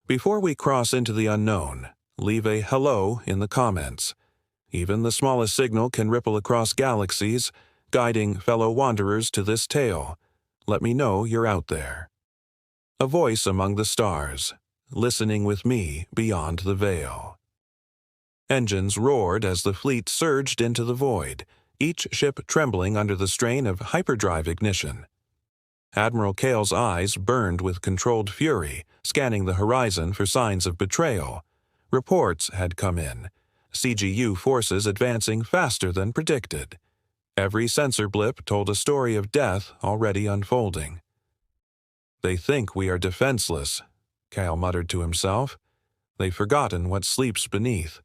Before we cross into the unknown, leave a hello in the comments. Even the smallest signal can ripple across galaxies, guiding fellow wanderers to this tale. Let me know you're out there. A voice among the stars, listening with me beyond the veil. Engines roared as the fleet surged into the void, each ship trembling under the strain of hyperdrive ignition. Admiral Kale's eyes burned with controlled fury, scanning the horizon for signs of betrayal. Reports had come in, CGU forces advancing faster than predicted. Every sensor blip told a story of death already unfolding. "They think we are defenseless," Kale muttered to himself. "They've forgotten what sleeps beneath."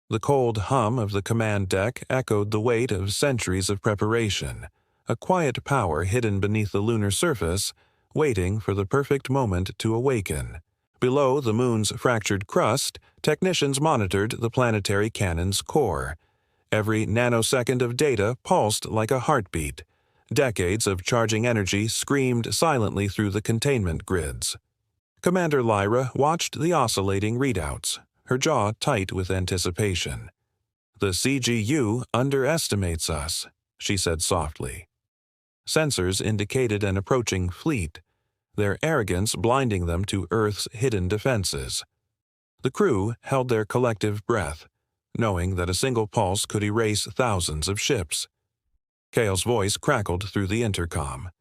The cold hum of the command deck echoed the weight of centuries of preparation, a quiet power hidden beneath the lunar surface, waiting for the perfect moment to awaken. Below the moon's fractured crust, technicians monitored the planetary cannon's core. Every nanosecond of data pulsed like a heartbeat. Decades of charging energy screamed silently through the containment grids. Commander Lyra watched the oscillating readouts, her jaw tight with anticipation. "The CGU underestimates us," she said softly. Sensors indicated an approaching fleet, their arrogance blinding them to Earth's hidden defenses. The crew held their collective breath, knowing that a single pulse could erase thousands of ships. Kale's voice crackled through the intercom.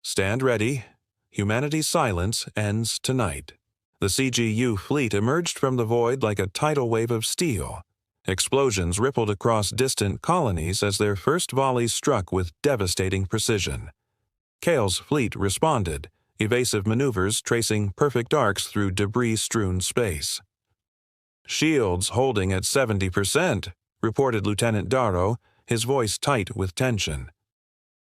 "Stand ready. Humanity's silence ends tonight." The CGU fleet emerged from the void like a tidal wave of steel. Explosions rippled across distant colonies as their first volleys struck with devastating precision. Kale's fleet responded, evasive maneuvers tracing perfect arcs through debris-strewn space. "Shields holding at 70%, reported Lieutenant Darrow, his voice tight with tension.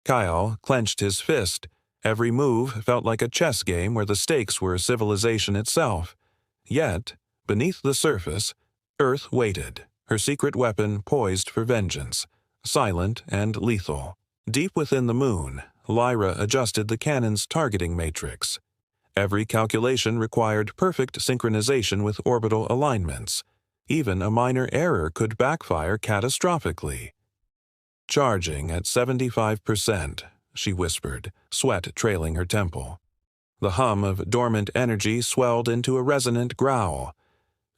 Kyle clenched his fist. Every move felt like a chess game where the stakes were civilization itself. Yet, beneath the surface, Earth waited, her secret weapon poised for vengeance, silent and lethal. Deep within the moon, Lyra adjusted the cannon's targeting matrix. Every calculation required perfect synchronization with orbital alignments. Even a minor error could backfire catastrophically. "Charging at 75%, she whispered, sweat trailing her temple. The hum of dormant energy swelled into a resonant growl.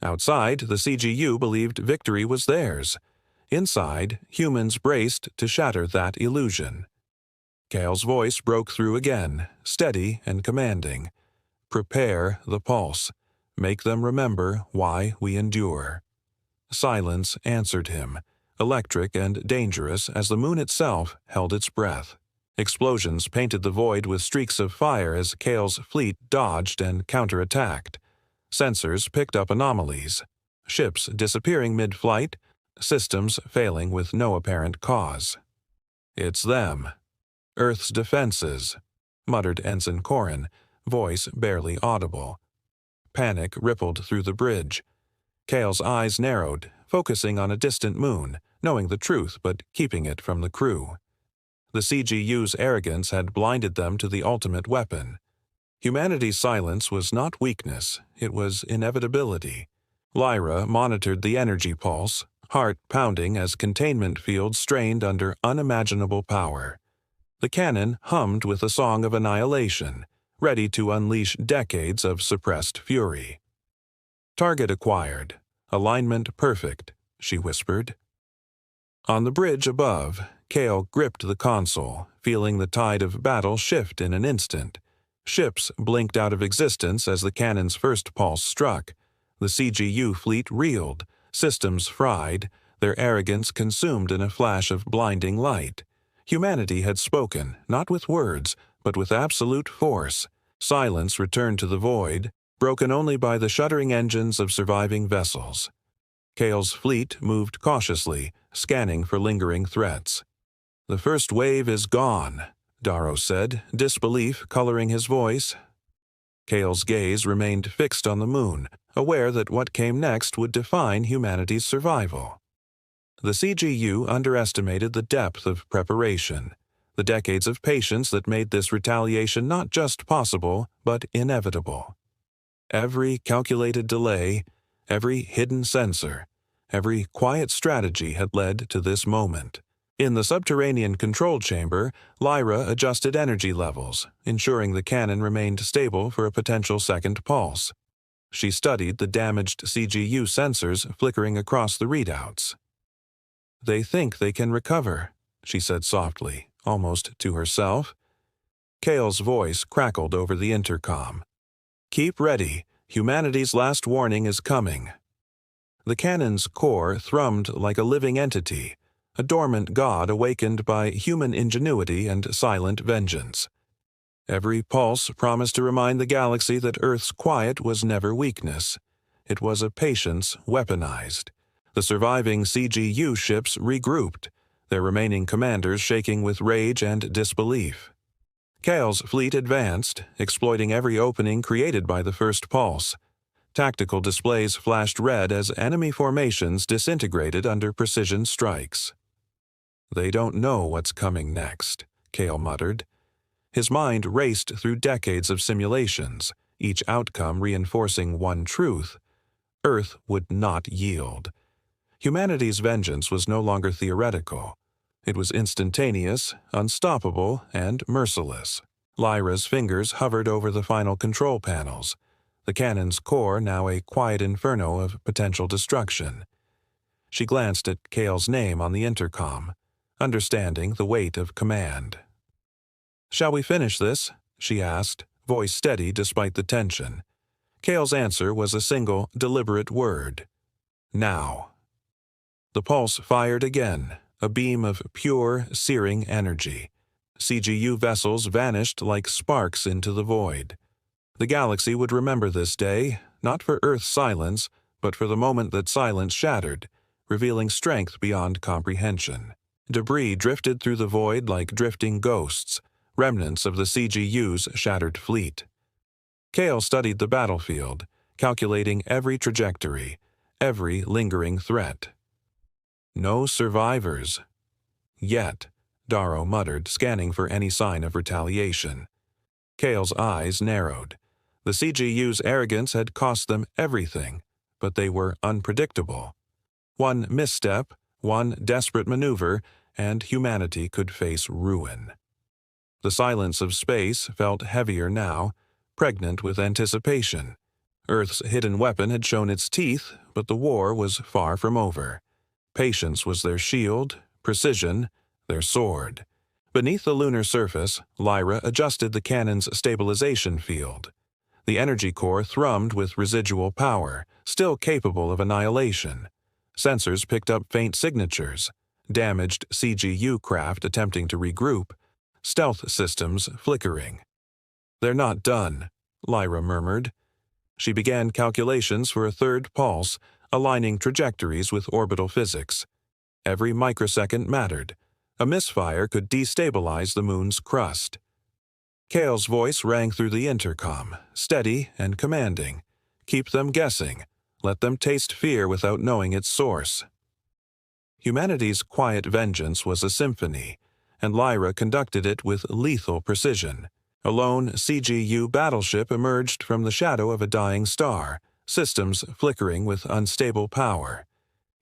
Outside, the CGU believed victory was theirs. Inside, humans braced to shatter that illusion. Kale's voice broke through again, steady and commanding. "Prepare the pulse. Make them remember why we endure." Silence answered him, electric and dangerous as the moon itself held its breath. Explosions painted the void with streaks of fire as Kale's fleet dodged and counterattacked. Sensors picked up anomalies, ships disappearing mid-flight, systems failing with no apparent cause. "It's them. Earth's defenses," muttered Ensign Corrin, voice barely audible. Panic rippled through the bridge. Kale's eyes narrowed, focusing on a distant moon, knowing the truth but keeping it from the crew. The CGU's arrogance had blinded them to the ultimate weapon. Humanity's silence was not weakness, it was inevitability. Lyra monitored the energy pulse, heart pounding as containment fields strained under unimaginable power. The cannon hummed with a song of annihilation, ready to unleash decades of suppressed fury. "Target acquired. Alignment perfect," she whispered. On the bridge above, Kale gripped the console, feeling the tide of battle shift in an instant. Ships blinked out of existence as the cannon's first pulse struck. The CGU fleet reeled, systems fried, their arrogance consumed in a flash of blinding light. Humanity had spoken, not with words, but with absolute force. Silence returned to the void, broken only by the shuddering engines of surviving vessels. Kale's fleet moved cautiously, scanning for lingering threats. "The first wave is gone," Darrow said, disbelief coloring his voice. Kale's gaze remained fixed on the moon, aware that what came next would define humanity's survival. The CGU underestimated the depth of preparation, the decades of patience that made this retaliation not just possible, but inevitable. Every calculated delay, every hidden sensor, every quiet strategy had led to this moment. In the subterranean control chamber, Lyra adjusted energy levels, ensuring the cannon remained stable for a potential second pulse. She studied the damaged CGU sensors flickering across the readouts. "They think they can recover," she said softly, almost to herself. Kale's voice crackled over the intercom. "Keep ready. Humanity's last warning is coming." The cannon's core thrummed like a living entity, a dormant god awakened by human ingenuity and silent vengeance. Every pulse promised to remind the galaxy that Earth's quiet was never weakness. It was a patience weaponized. The surviving CGU ships regrouped, their remaining commanders shaking with rage and disbelief. Kale's fleet advanced, exploiting every opening created by the first pulse. Tactical displays flashed red as enemy formations disintegrated under precision strikes. "They don't know what's coming next," Kale muttered. His mind raced through decades of simulations, each outcome reinforcing one truth: Earth would not yield. Humanity's vengeance was no longer theoretical. It was instantaneous, unstoppable, and merciless. Lyra's fingers hovered over the final control panels, the cannon's core now a quiet inferno of potential destruction. She glanced at Kale's name on the intercom, understanding the weight of command. "Shall we finish this?" she asked, voice steady despite the tension. Kale's answer was a single, deliberate word: "Now." The pulse fired again, a beam of pure, searing energy. CGU vessels vanished like sparks into the void. The galaxy would remember this day, not for Earth's silence, but for the moment that silence shattered, revealing strength beyond comprehension. Debris drifted through the void like drifting ghosts, remnants of the CGU's shattered fleet. Kale studied the battlefield, calculating every trajectory, every lingering threat. "No survivors." "Yet," Darrow muttered, scanning for any sign of retaliation. Kale's eyes narrowed. The CGU's arrogance had cost them everything, but they were unpredictable. One misstep, one desperate maneuver, and humanity could face ruin. The silence of space felt heavier now, pregnant with anticipation. Earth's hidden weapon had shown its teeth, but the war was far from over. Patience was their shield, precision their sword. Beneath the lunar surface, Lyra adjusted the cannon's stabilization field. The energy core thrummed with residual power, still capable of annihilation. Sensors picked up faint signatures, damaged CGU craft attempting to regroup, stealth systems flickering. "They're not done," Lyra murmured. She began calculations for a third pulse, aligning trajectories with orbital physics. Every microsecond mattered. A misfire could destabilize the moon's crust. Kale's voice rang through the intercom, steady and commanding. "Keep them guessing. Let them taste fear without knowing its source." Humanity's quiet vengeance was a symphony, and Lyra conducted it with lethal precision. A lone CGU battleship emerged from the shadow of a dying star, systems flickering with unstable power.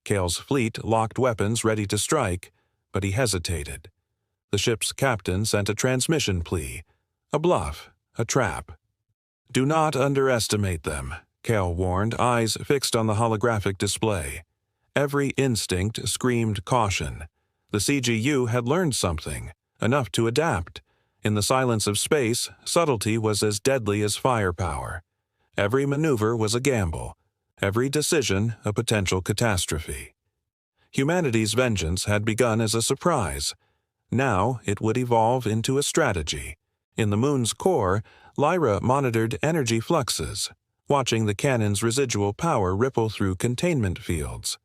Kale's fleet locked weapons ready to strike, but he hesitated. The ship's captain sent a transmission plea, a bluff, a trap. "Do not underestimate them," Kale warned, eyes fixed on the holographic display. Every instinct screamed caution. The CGU had learned something, enough to adapt. In the silence of space, subtlety was as deadly as firepower. Every maneuver was a gamble, every decision a potential catastrophe. Humanity's vengeance had begun as a surprise. Now it would evolve into a strategy. In the moon's core, Lyra monitored energy fluxes, watching the cannon's residual power ripple through containment fields.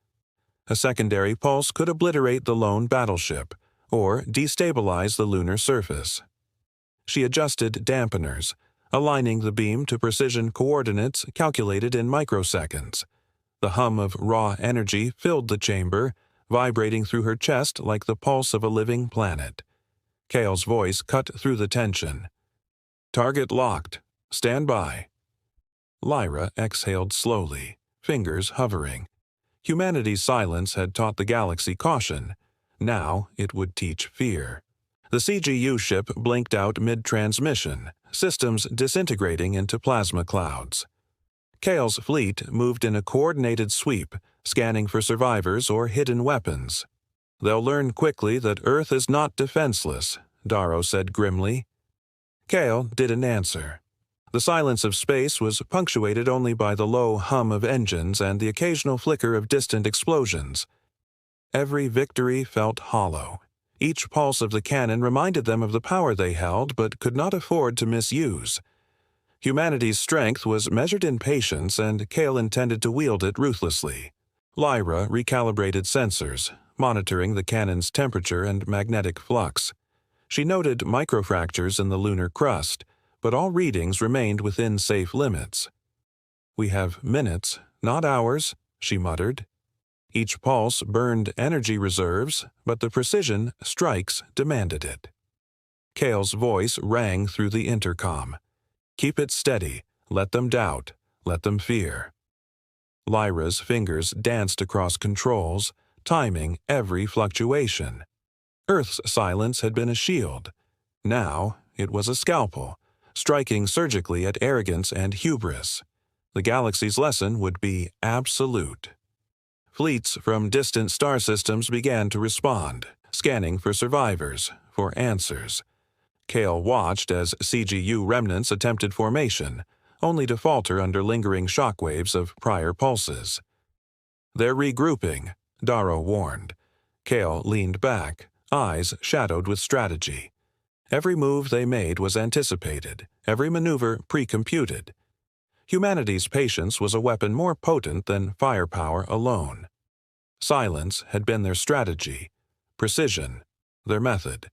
A secondary pulse could obliterate the lone battleship, or destabilize the lunar surface. She adjusted dampeners, aligning the beam to precision coordinates calculated in microseconds. The hum of raw energy filled the chamber, vibrating through her chest like the pulse of a living planet. Kale's voice cut through the tension. "Target locked. Stand by." Lyra exhaled slowly, fingers hovering. Humanity's silence had taught the galaxy caution. Now it would teach fear. The CGU ship blinked out mid-transmission, systems disintegrating into plasma clouds. Kale's fleet moved in a coordinated sweep, scanning for survivors or hidden weapons. "They'll learn quickly that Earth is not defenseless," Darrow said grimly. Kale didn't answer. The silence of space was punctuated only by the low hum of engines and the occasional flicker of distant explosions. Every victory felt hollow. Each pulse of the cannon reminded them of the power they held but could not afford to misuse. Humanity's strength was measured in patience, and Kale intended to wield it ruthlessly. Lyra recalibrated sensors, monitoring the cannon's temperature and magnetic flux. She noted microfractures in the lunar crust, but all readings remained within safe limits. "We have minutes, not hours," she muttered. Each pulse burned energy reserves, but the precision strikes demanded it. Kale's voice rang through the intercom. "Keep it steady. Let them doubt. Let them fear." Lyra's fingers danced across controls, timing every fluctuation. Earth's silence had been a shield. Now it was a scalpel, striking surgically at arrogance and hubris. The galaxy's lesson would be absolute. Fleets from distant star systems began to respond, scanning for survivors, for answers. Kale watched as CGU remnants attempted formation, only to falter under lingering shockwaves of prior pulses. "They're regrouping," Darrow warned. Kale leaned back, eyes shadowed with strategy. Every move they made was anticipated, every maneuver pre-computed. Humanity's patience was a weapon more potent than firepower alone. Silence had been their strategy, precision, their method.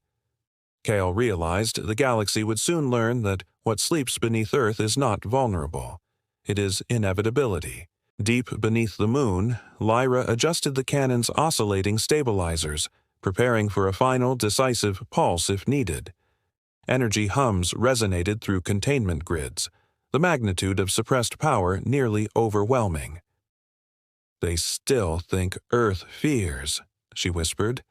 Kale realized the galaxy would soon learn that what sleeps beneath Earth is not vulnerable. It is inevitability. Deep beneath the moon, Lyra adjusted the cannon's oscillating stabilizers, preparing for a final decisive pulse if needed. Energy hums resonated through containment grids, the magnitude of suppressed power nearly overwhelming. "They still think Earth fears," she whispered.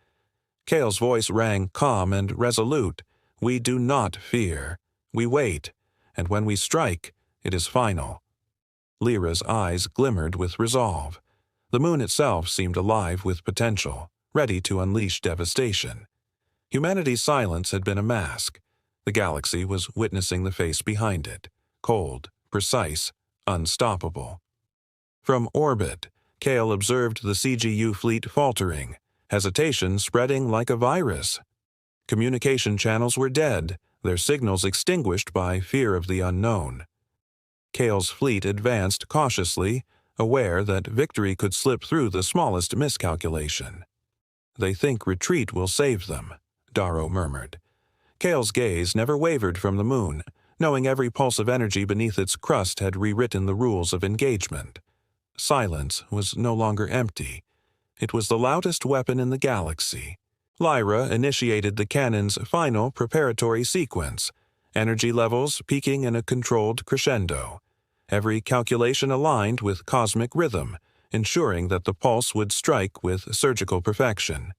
Kale's voice rang calm and resolute. "We do not fear. We wait, and when we strike, it is final." Lyra's eyes glimmered with resolve. The moon itself seemed alive with potential, ready to unleash devastation. Humanity's silence had been a mask. The galaxy was witnessing the face behind it, cold, precise, unstoppable. From orbit, Kale observed the CGU fleet faltering, hesitation spreading like a virus. Communication channels were dead, their signals extinguished by fear of the unknown. Kale's fleet advanced cautiously, aware that victory could slip through the smallest miscalculation. "They think retreat will save them," Darrow murmured. Kale's gaze never wavered from the moon, knowing every pulse of energy beneath its crust had rewritten the rules of engagement. Silence was no longer empty. It was the loudest weapon in the galaxy. Lyra initiated the cannon's final preparatory sequence, energy levels peaking in a controlled crescendo. Every calculation aligned with cosmic rhythm, ensuring that the pulse would strike with surgical perfection.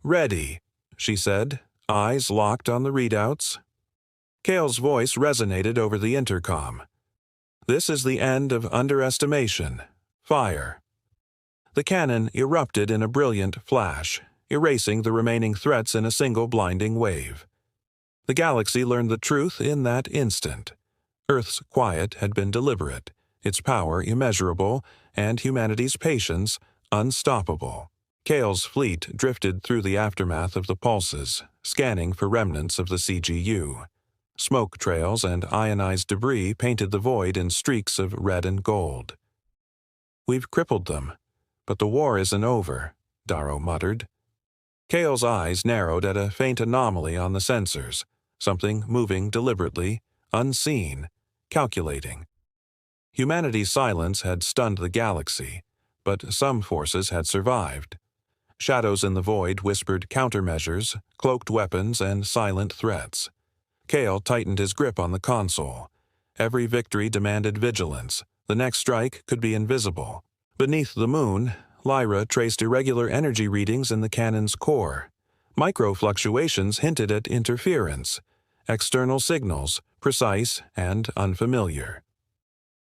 "Ready," she said, eyes locked on the readouts. Kale's voice resonated over the intercom. "This is the end of underestimation. Fire." The cannon erupted in a brilliant flash, erasing the remaining threats in a single blinding wave. The galaxy learned the truth in that instant. Earth's quiet had been deliberate, its power immeasurable, and humanity's patience unstoppable. Kale's fleet drifted through the aftermath of the pulses, scanning for remnants of the CGU. Smoke trails and ionized debris painted the void in streaks of red and gold. "We've crippled them, but the war isn't over," Darrow muttered. Kale's eyes narrowed at a faint anomaly on the sensors, something moving deliberately, unseen, calculating. Humanity's silence had stunned the galaxy, but some forces had survived. Shadows in the void whispered countermeasures, cloaked weapons, and silent threats. Kale tightened his grip on the console. Every victory demanded vigilance. The next strike could be invisible. Beneath the moon, Lyra traced irregular energy readings in the cannon's core. Micro-fluctuations hinted at interference. External signals, precise and unfamiliar.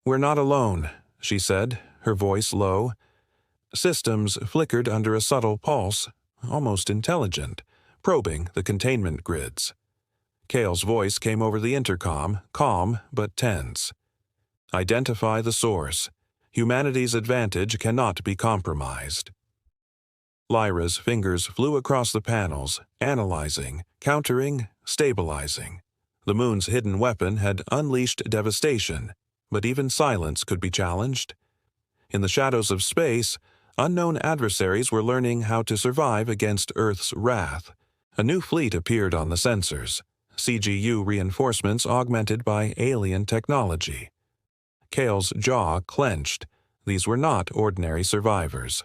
"We're not alone," she said, her voice low. Systems flickered under a subtle pulse, almost intelligent, probing the containment grids. Kale's voice came over the intercom, calm but tense. "Identify the source. Humanity's advantage cannot be compromised." Lyra's fingers flew across the panels, analyzing, countering, stabilizing. The moon's hidden weapon had unleashed devastation, but even silence could be challenged. In the shadows of space, unknown adversaries were learning how to survive against Earth's wrath. A new fleet appeared on the sensors, CGU reinforcements augmented by alien technology. Kale's jaw clenched. These were not ordinary survivors.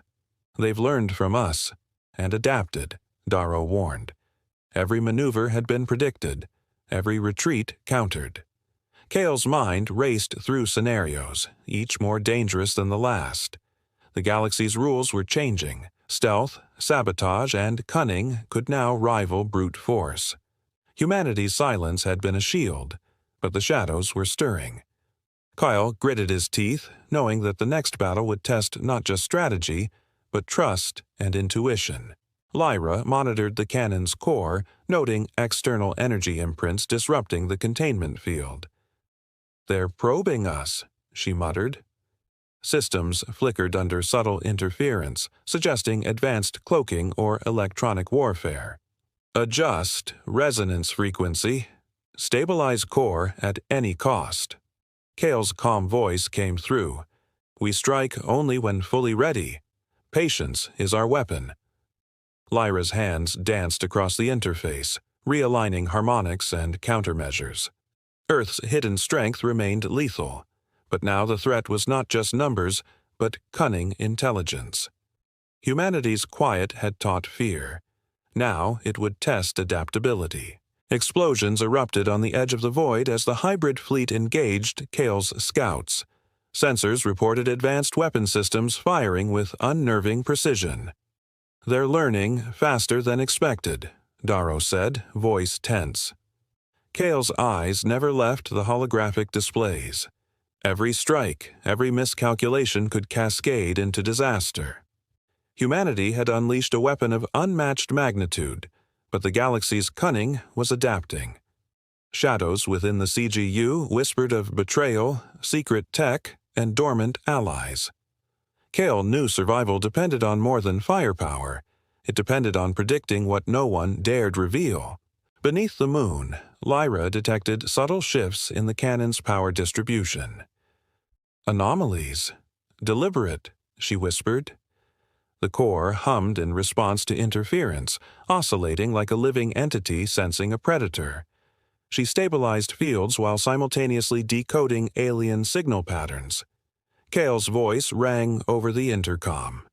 "They've learned from us, and adapted," Darrow warned. Every maneuver had been predicted, every retreat countered. Kale's mind raced through scenarios, each more dangerous than the last. The galaxy's rules were changing. Stealth, sabotage, and cunning could now rival brute force. Humanity's silence had been a shield, but the shadows were stirring. Kyle gritted his teeth, knowing that the next battle would test not just strategy, but trust and intuition. Lyra monitored the cannon's core, noting external energy imprints disrupting the containment field. "They're probing us," she muttered. Systems flickered under subtle interference, suggesting advanced cloaking or electronic warfare. "Adjust resonance frequency. Stabilize core at any cost." Kale's calm voice came through. "We strike only when fully ready. Patience is our weapon." Lyra's hands danced across the interface, realigning harmonics and countermeasures. Earth's hidden strength remained lethal, but now the threat was not just numbers, but cunning intelligence. Humanity's quiet had taught fear. Now it would test adaptability. Explosions erupted on the edge of the void as the hybrid fleet engaged Kale's scouts. Sensors reported advanced weapon systems firing with unnerving precision. "They're learning faster than expected," Darrow said, voice tense. Kale's eyes never left the holographic displays. Every strike, every miscalculation could cascade into disaster. Humanity had unleashed a weapon of unmatched magnitude, but the galaxy's cunning was adapting. Shadows within the CGU whispered of betrayal, secret tech, and dormant allies. Kale knew survival depended on more than firepower. It depended on predicting what no one dared reveal. Beneath the moon, Lyra detected subtle shifts in the cannon's power distribution. "Anomalies. Deliberate," she whispered. The core hummed in response to interference, oscillating like a living entity sensing a predator. She stabilized fields while simultaneously decoding alien signal patterns. Kale's voice rang over the intercom.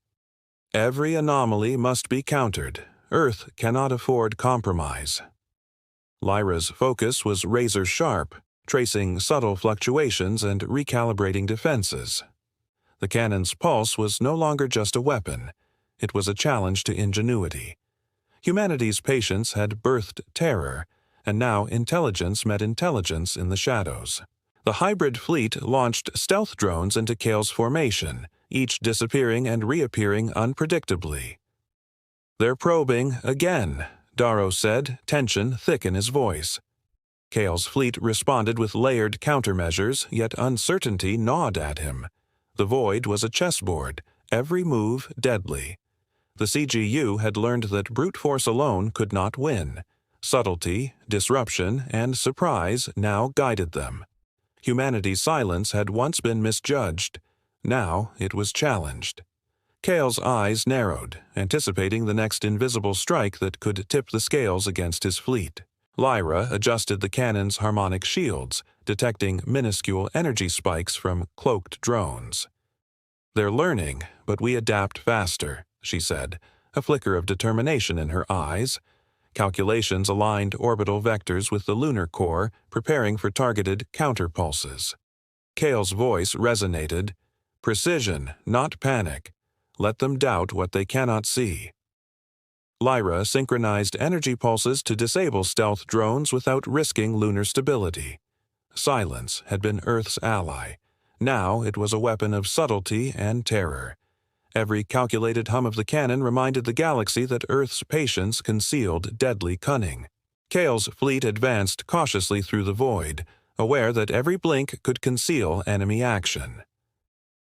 "Every anomaly must be countered. Earth cannot afford compromise." Lyra's focus was razor-sharp, tracing subtle fluctuations and recalibrating defenses. The cannon's pulse was no longer just a weapon. It was a challenge to ingenuity. Humanity's patience had birthed terror, and now intelligence met intelligence in the shadows. The hybrid fleet launched stealth drones into Kale's formation, each disappearing and reappearing unpredictably. "They're probing again," Darrow said, tension thick in his voice. Kale's fleet responded with layered countermeasures, yet uncertainty gnawed at him. The void was a chessboard, every move deadly. The CGU had learned that brute force alone could not win. Subtlety, disruption, and surprise now guided them. Humanity's silence had once been misjudged. Now it was challenged. Kale's eyes narrowed, anticipating the next invisible strike that could tip the scales against his fleet. Lyra adjusted the cannon's harmonic shields, detecting minuscule energy spikes from cloaked drones. "They're learning, but we adapt faster," she said, a flicker of determination in her eyes. Calculations aligned orbital vectors with the lunar core, preparing for targeted counterpulses. Kale's voice resonated. Precision, not panic. Let them doubt what they cannot see. Lyra synchronized energy pulses to disable stealth drones without risking lunar stability. Silence had been Earth's ally. Now it was a weapon of subtlety and terror. Every calculated hum of the cannon reminded the galaxy that Earth's patience concealed deadly cunning. Kale's fleet advanced cautiously through the void, aware that every blink could conceal enemy action.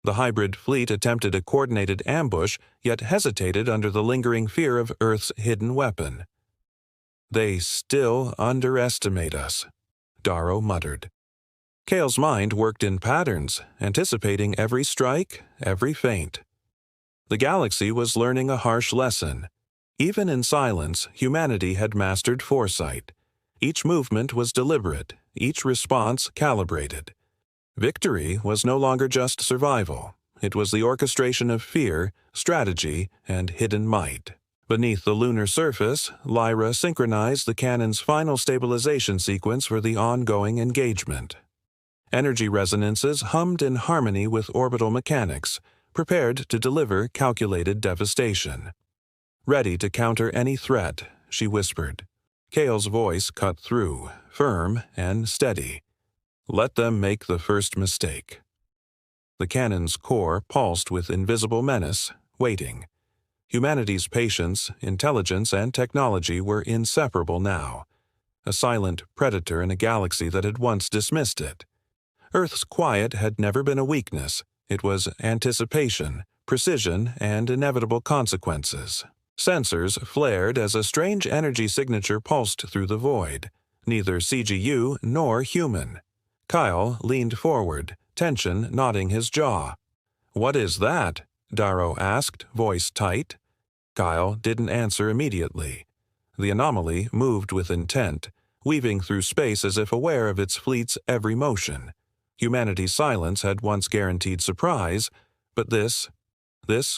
The hybrid fleet attempted a coordinated ambush, yet hesitated under the lingering fear of Earth's hidden weapon. "They still underestimate us," Darrow muttered. Kale's mind worked in patterns, anticipating every strike, every feint. The galaxy was learning a harsh lesson. Even in silence, humanity had mastered foresight. Each movement was deliberate, each response calibrated. Victory was no longer just survival. It was the orchestration of fear, strategy, and hidden might. Beneath the lunar surface, Lyra synchronized the cannon's final stabilization sequence for the ongoing engagement. Energy resonances hummed in harmony with orbital mechanics, prepared to deliver calculated devastation. "Ready to counter any threat," she whispered. Kale's voice cut through, firm and steady. "Let them make the first mistake." The cannon's core pulsed with invisible menace, waiting. Humanity's patience, intelligence, and technology were inseparable now. A silent predator in a galaxy that had once dismissed it. Earth's quiet had never been a weakness. It was anticipation, precision, and inevitable consequences. Sensors flared as a strange energy signature pulsed through the void. Neither CGU nor human. Kyle leaned forward, tension knotting his jaw. "What is that?" Darrow asked, voice tight. Kyle didn't answer immediately. The anomaly moved with intent, weaving through space as if aware of its fleet's every motion. Humanity's silence had once guaranteed surprise, but this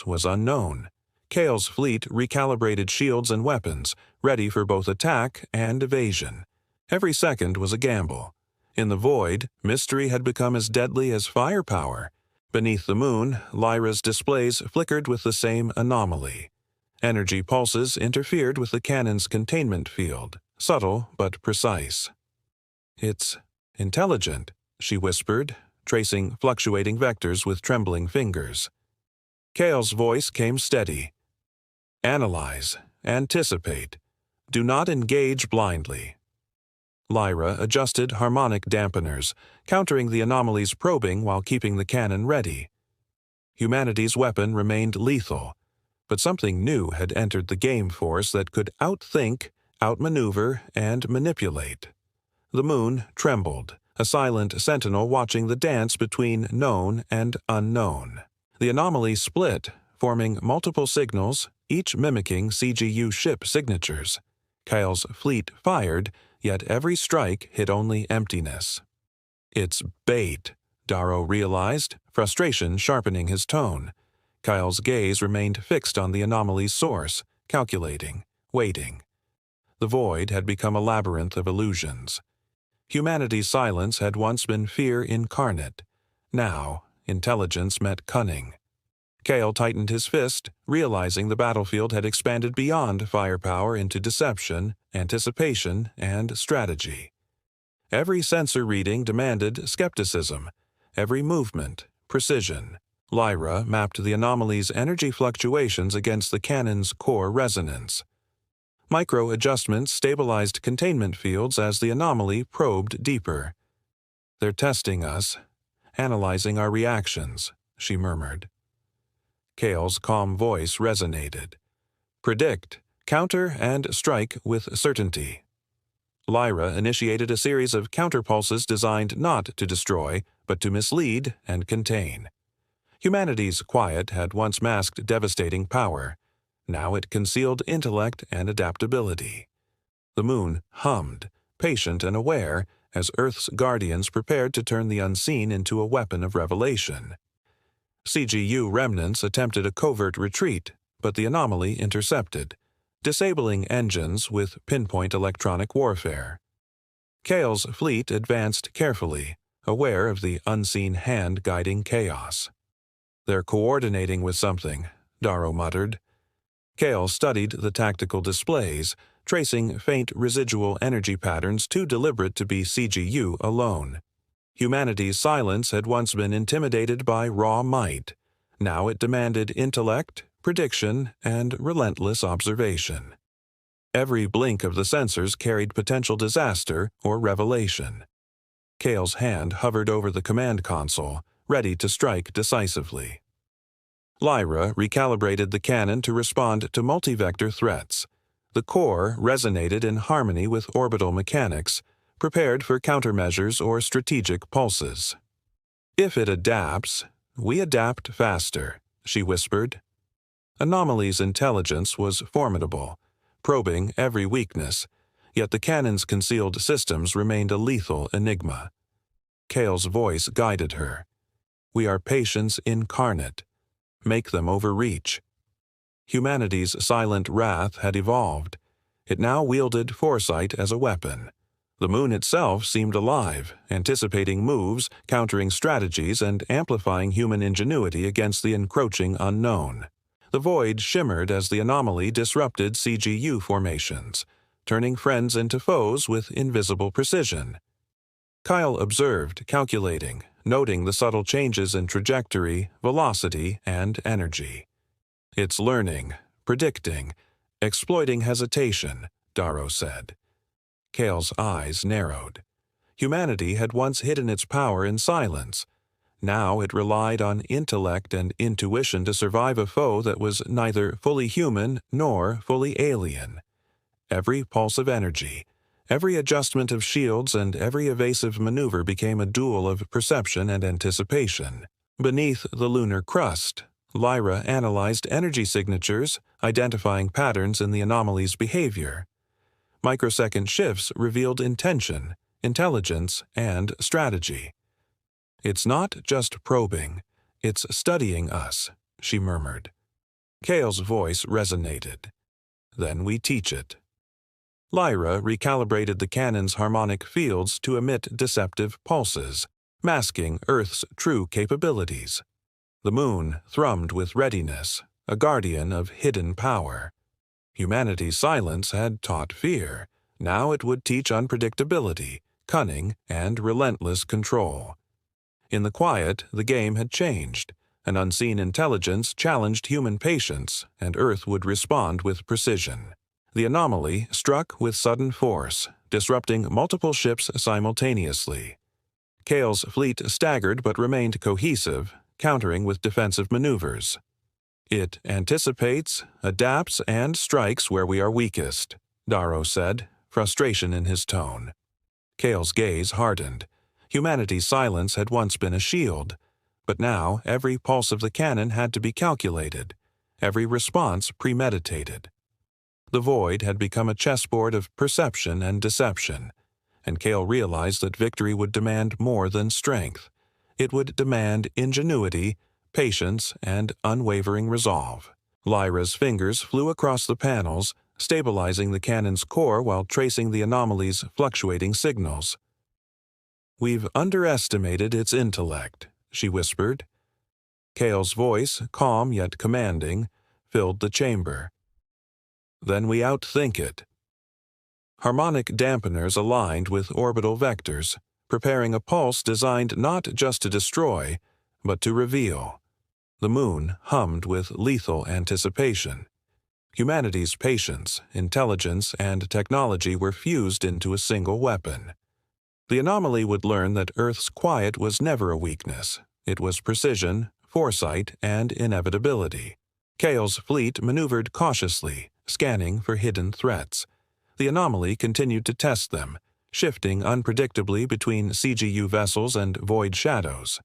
was unknown. Kale's fleet recalibrated shields and weapons, ready for both attack and evasion. Every second was a gamble. In the void, mystery had become as deadly as firepower. Beneath the moon, Lyra's displays flickered with the same anomaly. Energy pulses interfered with the cannon's containment field, subtle but precise. "It's intelligent," she whispered, tracing fluctuating vectors with trembling fingers. Kale's voice came steady. "Analyze, anticipate. Do not engage blindly." Lyra adjusted harmonic dampeners, countering the anomaly's probing while keeping the cannon ready. Humanity's weapon remained lethal, but something new had entered the game force that could outthink, outmaneuver, and manipulate. The moon trembled, a silent sentinel watching the dance between known and unknown. The anomaly split, forming multiple signals, each mimicking CGU ship signatures. Kyle's fleet fired, yet every strike hit only emptiness. "It's bait," Darrow realized, frustration sharpening his tone. Kyle's gaze remained fixed on the anomaly's source, calculating, waiting. The void had become a labyrinth of illusions. Humanity's silence had once been fear incarnate. Now, intelligence met cunning. Kale tightened his fist, realizing the battlefield had expanded beyond firepower into deception, anticipation, and strategy. Every sensor reading demanded skepticism, every movement, precision. Lyra mapped the anomaly's energy fluctuations against the cannon's core resonance. Micro-adjustments stabilized containment fields as the anomaly probed deeper. "They're testing us, analyzing our reactions," she murmured. Kale's calm voice resonated. "Predict, counter, and strike with certainty." Lyra initiated a series of counterpulses designed not to destroy, but to mislead and contain. Humanity's quiet had once masked devastating power. Now it concealed intellect and adaptability. The moon hummed, patient and aware, as Earth's guardians prepared to turn the unseen into a weapon of revelation. CGU remnants attempted a covert retreat, but the anomaly intercepted. disabling engines with pinpoint electronic warfare. Kale's fleet advanced carefully, aware of the unseen hand guiding chaos. "They're coordinating with something," Darrow muttered. Kale studied the tactical displays, tracing faint residual energy patterns too deliberate to be CGU alone. Humanity's silence had once been intimidated by raw might. Now it demanded intellect, prediction, and relentless observation. Every blink of the sensors carried potential disaster or revelation. Kale's hand hovered over the command console, ready to strike decisively. Lyra recalibrated the cannon to respond to multi-vector threats. The core resonated in harmony with orbital mechanics, prepared for countermeasures or strategic pulses. "If it adapts, we adapt faster," she whispered. Anomaly's intelligence was formidable, probing every weakness, yet the cannon's concealed systems remained a lethal enigma. Kale's voice guided her. "We are patience incarnate. Make them overreach." Humanity's silent wrath had evolved. It now wielded foresight as a weapon. The moon itself seemed alive, anticipating moves, countering strategies, and amplifying human ingenuity against the encroaching unknown. The void shimmered as the anomaly disrupted CGU formations, turning friends into foes with invisible precision. Kyle observed, calculating, noting the subtle changes in trajectory, velocity, and energy. "It's learning, predicting, exploiting hesitation," Darrow said. Kale's eyes narrowed. Humanity had once hidden its power in silence. Now it relied on intellect and intuition to survive a foe that was neither fully human nor fully alien. Every pulse of energy, every adjustment of shields, and every evasive maneuver became a duel of perception and anticipation. Beneath the lunar crust, Lyra analyzed energy signatures, identifying patterns in the anomaly's behavior. Microsecond shifts revealed intention, intelligence, and strategy. "It's not just probing, it's studying us," she murmured. Kale's voice resonated. "Then we teach it." Lyra recalibrated the cannon's harmonic fields to emit deceptive pulses, masking Earth's true capabilities. The moon thrummed with readiness, a guardian of hidden power. Humanity's silence had taught fear. Now it would teach unpredictability, cunning, and relentless control. In the quiet, the game had changed. An unseen intelligence challenged human patience, and Earth would respond with precision. The anomaly struck with sudden force, disrupting multiple ships simultaneously. Kale's fleet staggered but remained cohesive, countering with defensive maneuvers. "It anticipates, adapts, and strikes where we are weakest," Darrow said, frustration in his tone. Kale's gaze hardened. Humanity's silence had once been a shield, but now every pulse of the cannon had to be calculated, every response premeditated. The void had become a chessboard of perception and deception, and Kale realized that victory would demand more than strength. It would demand ingenuity, patience, and unwavering resolve. Lyra's fingers flew across the panels, stabilizing the cannon's core while tracing the anomaly's fluctuating signals. "We've underestimated its intellect," she whispered. Kale's voice, calm yet commanding, filled the chamber. "Then we outthink it." Harmonic dampeners aligned with orbital vectors, preparing a pulse designed not just to destroy, but to reveal. The moon hummed with lethal anticipation. Humanity's patience, intelligence, and technology were fused into a single weapon. The anomaly would learn that Earth's quiet was never a weakness. It was precision, foresight, and inevitability. Kale's fleet maneuvered cautiously, scanning for hidden threats. The anomaly continued to test them, shifting unpredictably between CGU vessels and void shadows.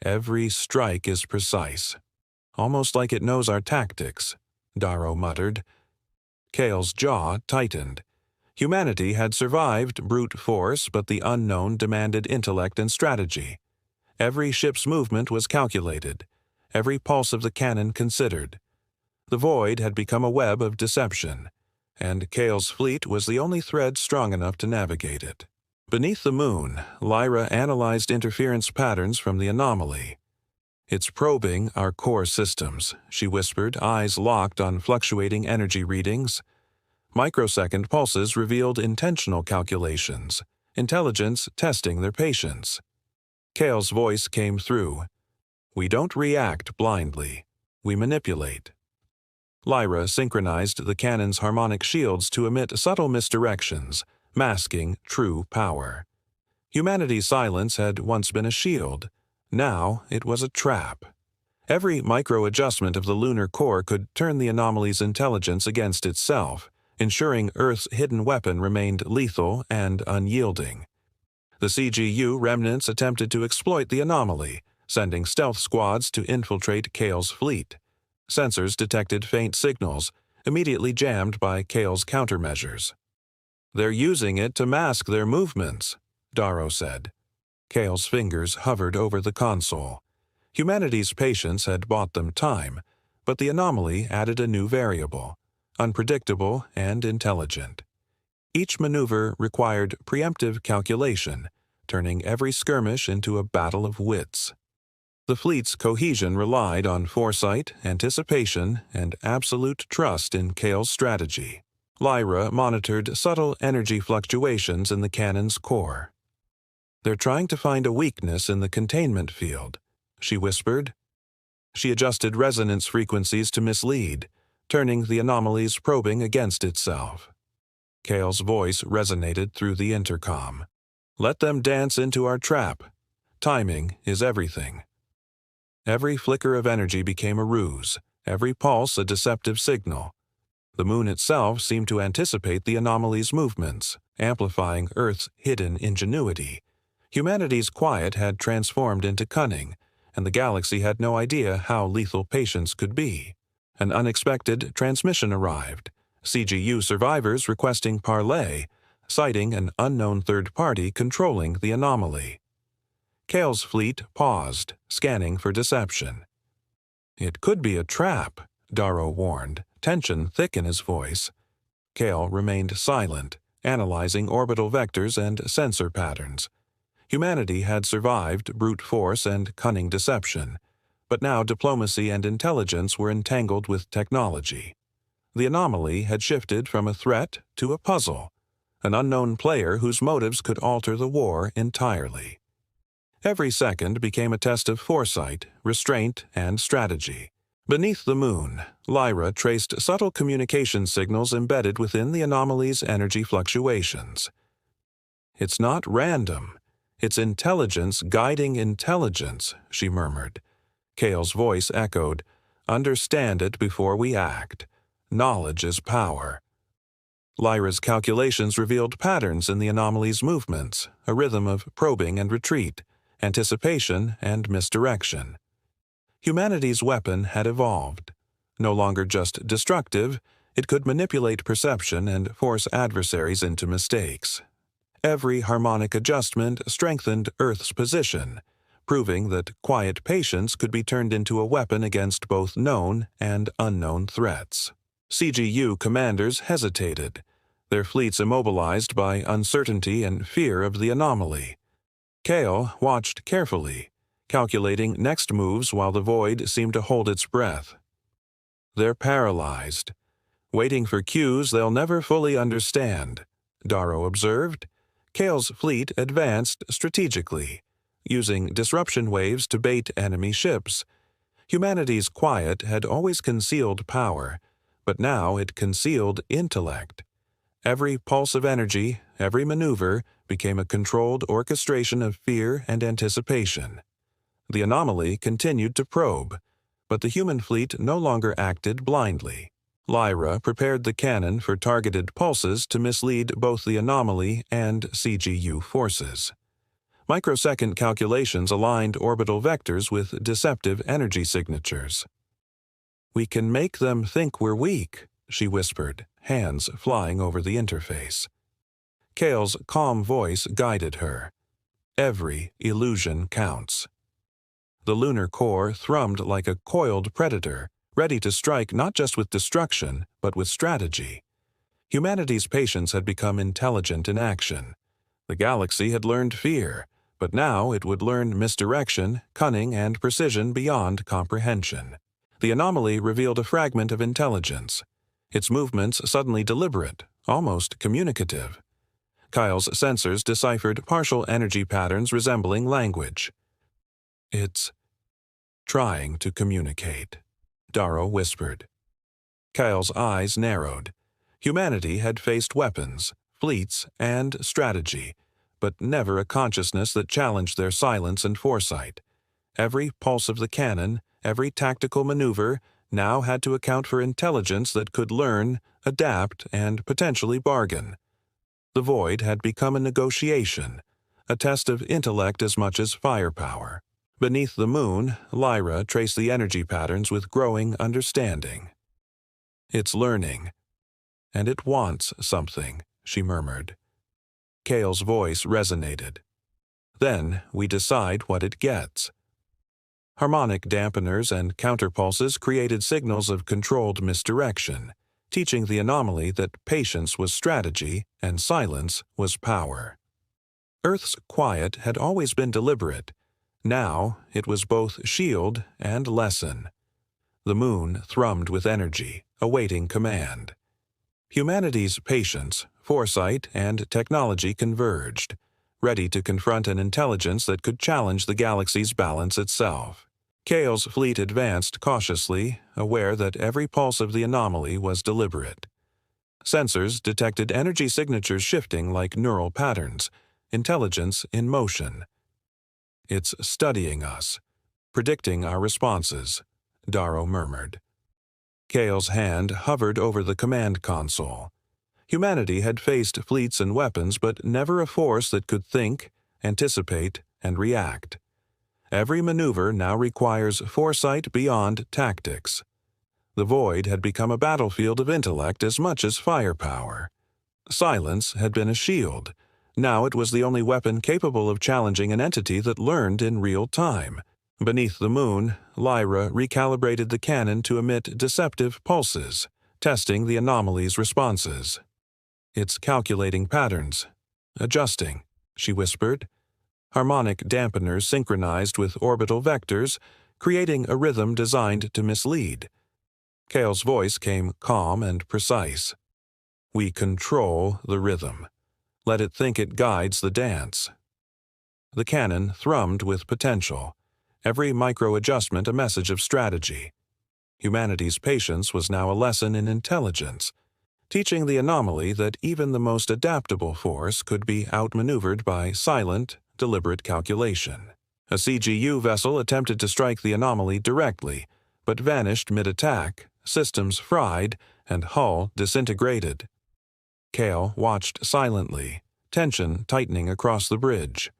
"Every strike is precise, almost like it knows our tactics," Darrow muttered. Kale's jaw tightened. Humanity had survived brute force, but the unknown demanded intellect and strategy. Every ship's movement was calculated, every pulse of the cannon considered. The void had become a web of deception, and Kale's fleet was the only thread strong enough to navigate it. Beneath the moon, Lyra analyzed interference patterns from the anomaly. "It's probing our core systems," she whispered, eyes locked on fluctuating energy readings. Microsecond pulses revealed intentional calculations, intelligence testing their patience. Kale's voice came through. "We don't react blindly. We manipulate." Lyra synchronized the cannon's harmonic shields to emit subtle misdirections, masking true power. Humanity's silence had once been a shield. Now it was a trap. Every micro-adjustment of the lunar core could turn the anomaly's intelligence against itself, ensuring Earth's hidden weapon remained lethal and unyielding. The CGU remnants attempted to exploit the anomaly, sending stealth squads to infiltrate Kale's fleet. Sensors detected faint signals, immediately jammed by Kale's countermeasures. "They're using it to mask their movements," Darrow said. Kale's fingers hovered over the console. Humanity's patience had bought them time, but the anomaly added a new variable, unpredictable and intelligent. Each maneuver required preemptive calculation, turning every skirmish into a battle of wits. The fleet's cohesion relied on foresight, anticipation, and absolute trust in Kale's strategy. Lyra monitored subtle energy fluctuations in the cannon's core. "They're trying to find a weakness in the containment field," she whispered. She adjusted resonance frequencies to mislead, turning the anomaly's probing against itself. Kale's voice resonated through the intercom. "Let them dance into our trap. Timing is everything." Every flicker of energy became a ruse, every pulse a deceptive signal. The moon itself seemed to anticipate the anomaly's movements, amplifying Earth's hidden ingenuity. Humanity's quiet had transformed into cunning, and the galaxy had no idea how lethal patience could be. An unexpected transmission arrived, CGU survivors requesting parley, citing an unknown third party controlling the anomaly. Kale's fleet paused, scanning for deception. "It could be a trap," Darrow warned, tension thick in his voice. Kale remained silent, analyzing orbital vectors and sensor patterns. Humanity had survived brute force and cunning deception, but now diplomacy and intelligence were entangled with technology. The anomaly had shifted from a threat to a puzzle, an unknown player whose motives could alter the war entirely. Every second became a test of foresight, restraint, and strategy. Beneath the moon, Lyra traced subtle communication signals embedded within the anomaly's energy fluctuations. "It's not random. It's intelligence guiding intelligence," she murmured. Kale's voice echoed, "Understand it before we act. Knowledge is power." Lyra's calculations revealed patterns in the anomaly's movements, a rhythm of probing and retreat, anticipation and misdirection. Humanity's weapon had evolved. No longer just destructive, it could manipulate perception and force adversaries into mistakes. Every harmonic adjustment strengthened Earth's position, proving that quiet patience could be turned into a weapon against both known and unknown threats. CGU commanders hesitated, their fleets immobilized by uncertainty and fear of the anomaly. Kale watched carefully, calculating next moves while the void seemed to hold its breath. "They're paralyzed, waiting for cues they'll never fully understand," Darrow observed. Kale's fleet advanced strategically, using disruption waves to bait enemy ships. Humanity's quiet had always concealed power, but now it concealed intellect. Every pulse of energy, every maneuver, became a controlled orchestration of fear and anticipation. The anomaly continued to probe, but the human fleet no longer acted blindly. Lyra prepared the cannon for targeted pulses to mislead both the anomaly and CGU forces. Microsecond calculations aligned orbital vectors with deceptive energy signatures. "We can make them think we're weak," she whispered, hands flying over the interface. Kale's calm voice guided her. "Every illusion counts." The lunar core thrummed like a coiled predator, ready to strike not just with destruction, but with strategy. Humanity's patience had become intelligent in action. The galaxy had learned fear, but now it would learn misdirection, cunning, and precision beyond comprehension. The anomaly revealed a fragment of intelligence, its movements suddenly deliberate, almost communicative. Kyle's sensors deciphered partial energy patterns resembling language. "It's trying to communicate," Darrow whispered. Kyle's eyes narrowed. Humanity had faced weapons, fleets, and strategy, but never a consciousness that challenged their silence and foresight. Every pulse of the cannon, every tactical maneuver, now had to account for intelligence that could learn, adapt, and potentially bargain. The void had become a negotiation, a test of intellect as much as firepower. Beneath the moon, Lyra traced the energy patterns with growing understanding. "It's learning, and it wants something," she murmured. Kale's voice resonated. "Then we decide what it gets." Harmonic dampeners and counterpulses created signals of controlled misdirection, teaching the anomaly that patience was strategy and silence was power. Earth's quiet had always been deliberate. Now it was both shield and lesson. The moon thrummed with energy, awaiting command. Humanity's patience, foresight, and technology converged, ready to confront an intelligence that could challenge the galaxy's balance itself. Kale's fleet advanced cautiously, aware that every pulse of the anomaly was deliberate. Sensors detected energy signatures shifting like neural patterns, intelligence in motion. "It's studying us, predicting our responses," Darrow murmured. Kale's hand hovered over the command console. Humanity had faced fleets and weapons, but never a force that could think, anticipate, and react. Every maneuver now requires foresight beyond tactics. The void had become a battlefield of intellect as much as firepower. Silence had been a shield. Now it was the only weapon capable of challenging an entity that learned in real time. Beneath the moon, Lyra recalibrated the cannon to emit deceptive pulses, testing the anomaly's responses. "It's calculating patterns, adjusting," she whispered. Harmonic dampeners synchronized with orbital vectors, creating a rhythm designed to mislead. Kale's voice came calm and precise. "We control the rhythm. Let it think it guides the dance." The cannon thrummed with potential, every micro-adjustment a message of strategy. Humanity's patience was now a lesson in intelligence, teaching the anomaly that even the most adaptable force could be outmaneuvered by silent, deliberate calculation. A CGU vessel attempted to strike the anomaly directly, but vanished mid-attack, systems fried, and hull disintegrated. Kale watched silently, tension tightening across the bridge.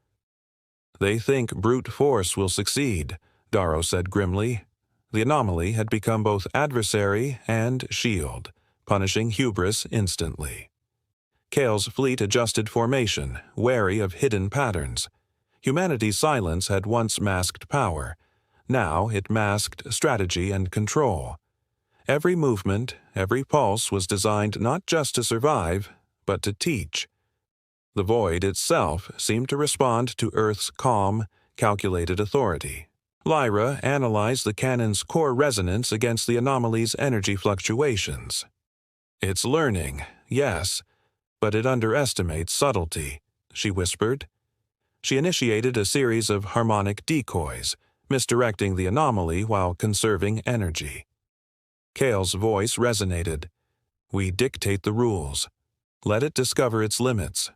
"They think brute force will succeed," Darrow said grimly. The anomaly had become both adversary and shield, punishing hubris instantly. Kale's fleet adjusted formation, wary of hidden patterns. Humanity's silence had once masked power. Now it masked strategy and control. Every movement, every pulse was designed not just to survive, but to teach. The void itself seemed to respond to Earth's calm, calculated authority. Lyra analyzed the cannon's core resonance against the anomaly's energy fluctuations. "It's learning, yes, but it underestimates subtlety," she whispered. She initiated a series of harmonic decoys, misdirecting the anomaly while conserving energy. Kale's voice resonated. "We dictate the rules. Let it discover its limits."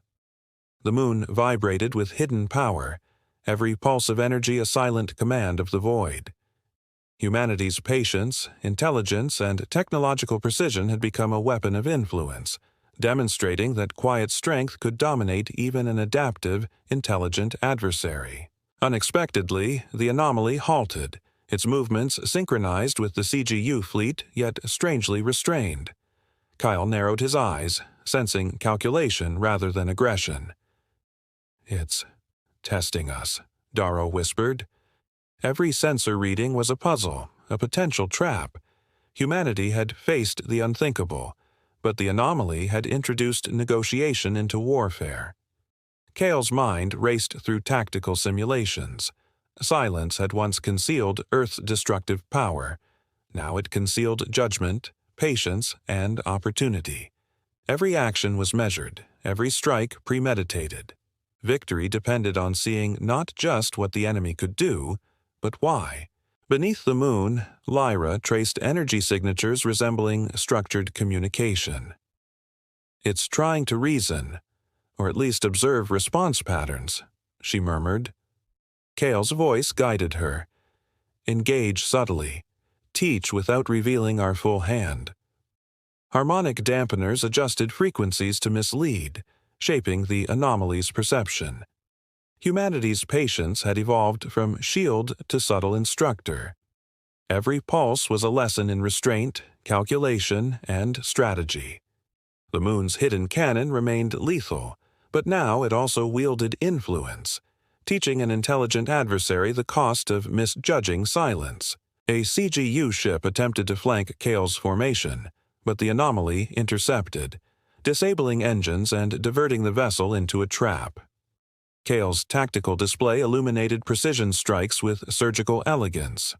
The moon vibrated with hidden power, every pulse of energy a silent command of the void. Humanity's patience, intelligence, and technological precision had become a weapon of influence, demonstrating that quiet strength could dominate even an adaptive, intelligent adversary. Unexpectedly, the anomaly halted, its movements synchronized with the CGU fleet, yet strangely restrained. Kyle narrowed his eyes, sensing calculation rather than aggression. "It's testing us," Darrow whispered. Every sensor reading was a puzzle, a potential trap. Humanity had faced the unthinkable, but the anomaly had introduced negotiation into warfare. Kale's mind raced through tactical simulations. Silence had once concealed Earth's destructive power. Now it concealed judgment, patience, and opportunity. Every action was measured, every strike premeditated. Victory depended on seeing not just what the enemy could do, but why. Beneath the moon, Lyra traced energy signatures resembling structured communication. "It's trying to reason, or at least observe response patterns," she murmured. Kale's voice guided her. "Engage subtly. Teach without revealing our full hand." Harmonic dampeners adjusted frequencies to mislead, shaping the anomaly's perception. Humanity's patience had evolved from shield to subtle instructor. Every pulse was a lesson in restraint, calculation, and strategy. The moon's hidden cannon remained lethal, but now it also wielded influence, teaching an intelligent adversary the cost of misjudging silence. A CGU ship attempted to flank Kale's formation, but the anomaly intercepted, disabling engines and diverting the vessel into a trap. Kale's tactical display illuminated precision strikes with surgical elegance.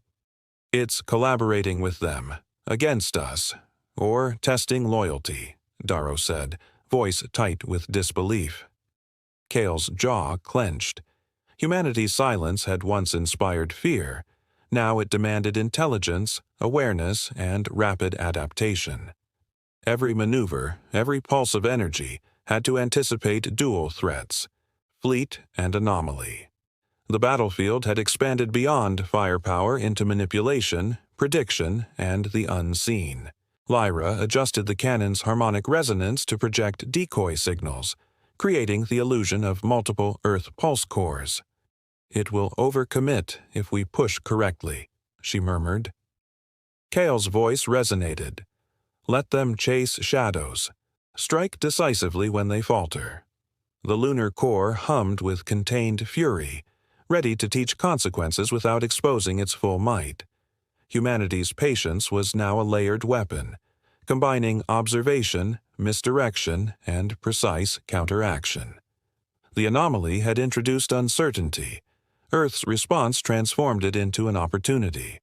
"It's collaborating with them, against us, or testing loyalty," Darrow said, voice tight with disbelief. Kale's jaw clenched. Humanity's silence had once inspired fear. Now it demanded intelligence, awareness, and rapid adaptation. Every maneuver, every pulse of energy, had to anticipate dual threats: fleet and anomaly. The battlefield had expanded beyond firepower into manipulation, prediction, and the unseen. Lyra adjusted the cannon's harmonic resonance to project decoy signals, creating the illusion of multiple Earth pulse cores. "It will overcommit if we push correctly," she murmured. Kale's voice resonated. "Let them chase shadows. Strike decisively when they falter." The lunar core hummed with contained fury, ready to teach consequences without exposing its full might. Humanity's patience was now a layered weapon, combining observation, misdirection, and precise counteraction. The anomaly had introduced uncertainty. Earth's response transformed it into an opportunity.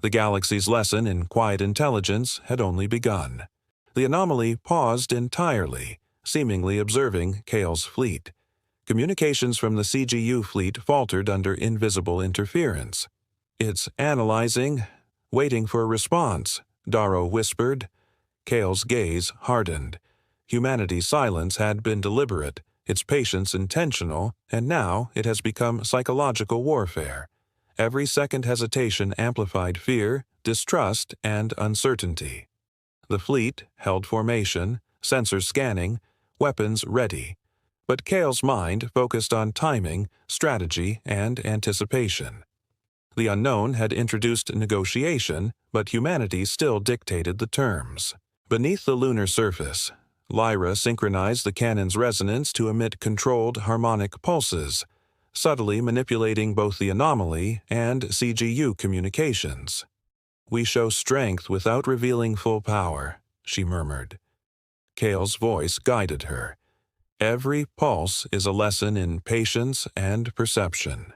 The galaxy's lesson in quiet intelligence had only begun. The anomaly paused entirely, seemingly observing Kale's fleet. Communications from the CGU fleet faltered under invisible interference. "It's analyzing, waiting for a response," Darrow whispered. Kale's gaze hardened. Humanity's silence had been deliberate, its patience intentional, and now it has become psychological warfare. Every second hesitation amplified fear, distrust, and uncertainty. The fleet held formation, sensors scanning, weapons ready. But Kale's mind focused on timing, strategy, and anticipation. The unknown had introduced negotiation, but humanity still dictated the terms. Beneath the lunar surface, Lyra synchronized the cannon's resonance to emit controlled harmonic pulses, subtly manipulating both the anomaly and CGU communications. "We show strength without revealing full power," she murmured. Kale's voice guided her. "Every pulse is a lesson in patience and perception."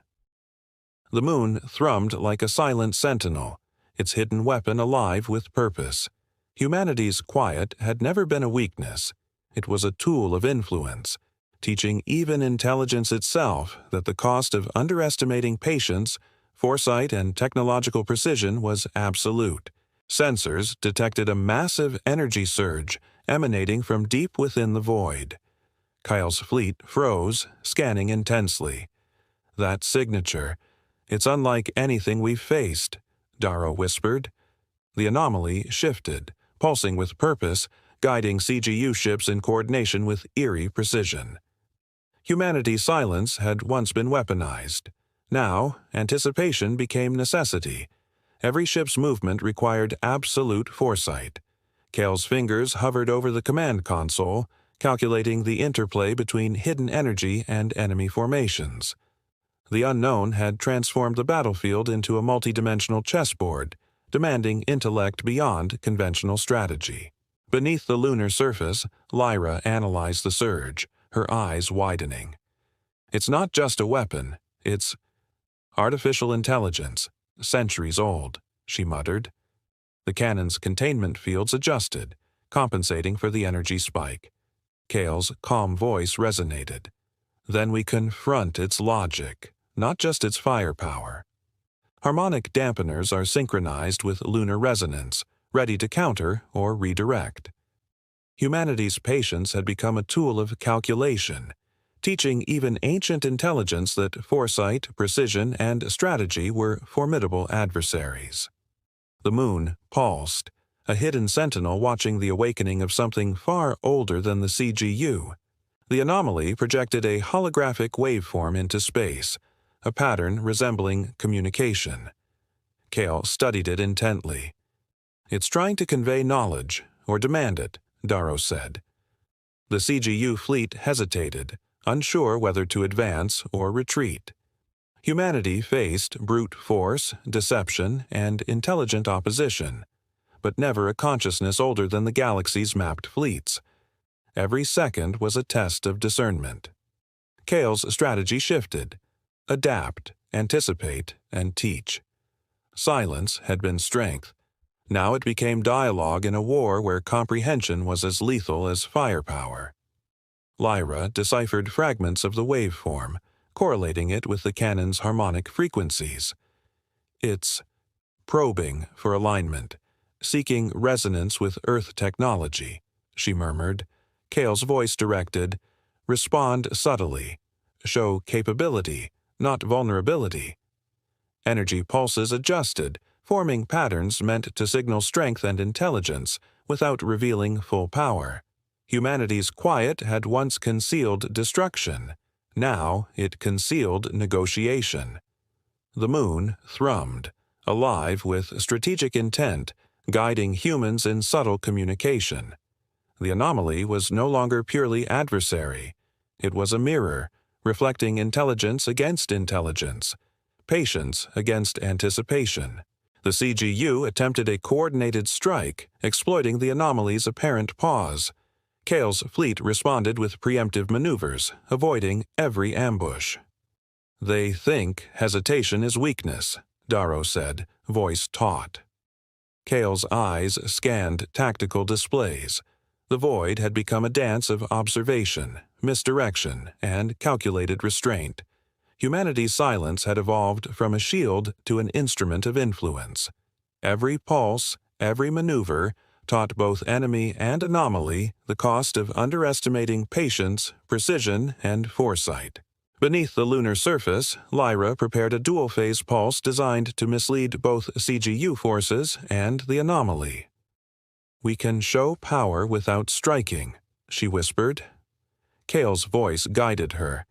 The moon thrummed like a silent sentinel, its hidden weapon alive with purpose. Humanity's quiet had never been a weakness. It was a tool of influence, teaching even intelligence itself that the cost of underestimating patience, foresight, and technological precision was absolute. Sensors detected a massive energy surge emanating from deep within the void. Kyle's fleet froze, scanning intensely. "That signature, it's unlike anything we've faced," Darrow whispered. The anomaly shifted, pulsing with purpose, guiding CGU ships in coordination with eerie precision. Humanity's silence had once been weaponized. Now, anticipation became necessity. Every ship's movement required absolute foresight. Kale's fingers hovered over the command console, calculating the interplay between hidden energy and enemy formations. The unknown had transformed the battlefield into a multidimensional chessboard, demanding intellect beyond conventional strategy. Beneath the lunar surface, Lyra analyzed the surge, her eyes widening. It's not just a weapon, it's artificial intelligence, centuries old, she muttered. The cannon's containment fields adjusted, compensating for the energy spike. Kale's calm voice resonated. Then we confront its logic, not just its firepower. Harmonic dampeners are synchronized with lunar resonance, ready to counter or redirect. Humanity's patience had become a tool of calculation, teaching even ancient intelligence that foresight, precision, and strategy were formidable adversaries. The moon pulsed, a hidden sentinel watching the awakening of something far older than the CGU. The anomaly projected a holographic waveform into space, a pattern resembling communication. Kale studied it intently. It's trying to convey knowledge, or demand it, Darrow said. The CGU fleet hesitated, unsure whether to advance or retreat. Humanity faced brute force, deception, and intelligent opposition, but never a consciousness older than the galaxy's mapped fleets. Every second was a test of discernment. Kale's strategy shifted: adapt, anticipate, and teach. Silence had been strength. Now it became dialogue in a war where comprehension was as lethal as firepower. Lyra deciphered fragments of the waveform, correlating it with the cannon's harmonic frequencies. It's probing for alignment, seeking resonance with Earth technology, she murmured. Kale's voice directed, respond subtly, show capability, not vulnerability. Energy pulses adjusted, forming patterns meant to signal strength and intelligence without revealing full power. Humanity's quiet had once concealed destruction. Now it concealed negotiation. The moon thrummed, alive with strategic intent, guiding humans in subtle communication. The anomaly was no longer purely adversary. It was a mirror, reflecting intelligence against intelligence, patience against anticipation. The CGU attempted a coordinated strike, exploiting the anomaly's apparent pause. Kale's fleet responded with preemptive maneuvers, avoiding every ambush. They think hesitation is weakness, Darrow said, voice taut. Kale's eyes scanned tactical displays. The void had become a dance of observation, misdirection, and calculated restraint. Humanity's silence had evolved from a shield to an instrument of influence. Every pulse, every maneuver, taught both enemy and anomaly the cost of underestimating patience, precision, and foresight. Beneath the lunar surface, Lyra prepared a dual-phase pulse designed to mislead both CGU forces and the anomaly. We can show power without striking, she whispered. Kale's voice guided her.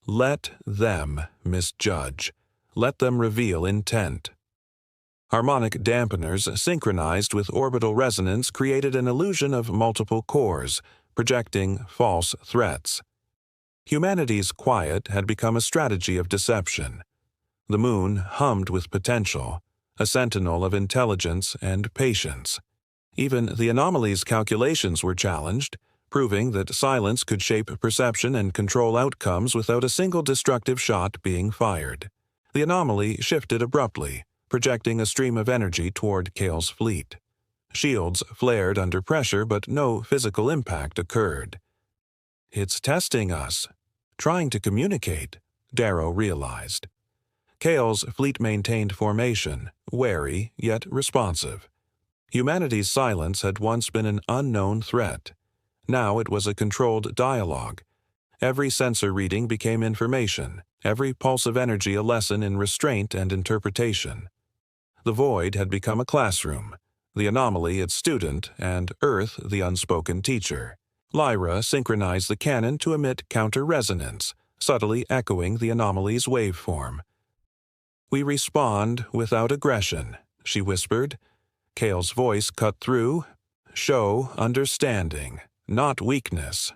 Let them misjudge. Let them reveal intent. Harmonic dampeners synchronized with orbital resonance created an illusion of multiple cores, projecting false threats. Humanity's quiet had become a strategy of deception. The moon hummed with potential, a sentinel of intelligence and patience. Even the anomaly's calculations were challenged, proving that silence could shape perception and control outcomes without a single destructive shot being fired. The anomaly shifted abruptly, projecting a stream of energy toward Kale's fleet. Shields flared under pressure, but no physical impact occurred. It's testing us, trying to communicate, Darrow realized. Kale's fleet maintained formation, wary yet responsive. Humanity's silence had once been an unknown threat. Now it was a controlled dialogue. Every sensor reading became information, every pulse of energy a lesson in restraint and interpretation. The void had become a classroom, the anomaly its student, and Earth the unspoken teacher. Lyra synchronized the cannon to emit counter-resonance, subtly echoing the anomaly's waveform. We respond without aggression, she whispered. Kale's voice cut through. Show understanding, not weakness.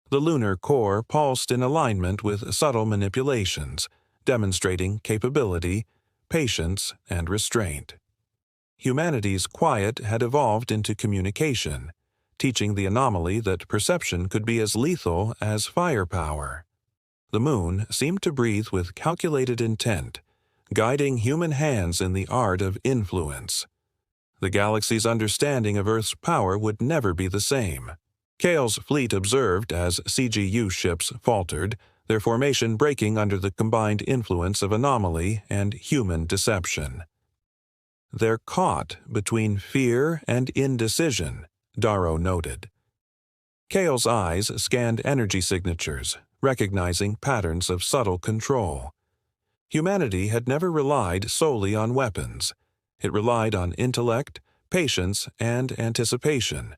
The lunar core pulsed in alignment with subtle manipulations, demonstrating capability, patience, and restraint. Humanity's quiet had evolved into communication, teaching the anomaly that perception could be as lethal as firepower. The moon seemed to breathe with calculated intent, guiding human hands in the art of influence. The galaxy's understanding of Earth's power would never be the same. Kale's fleet observed as CGU ships faltered, their formation breaking under the combined influence of anomaly and human deception. "They're caught between fear and indecision," Darrow noted. Kale's eyes scanned energy signatures, recognizing patterns of subtle control. Humanity had never relied solely on weapons. It relied on intellect, patience, and anticipation.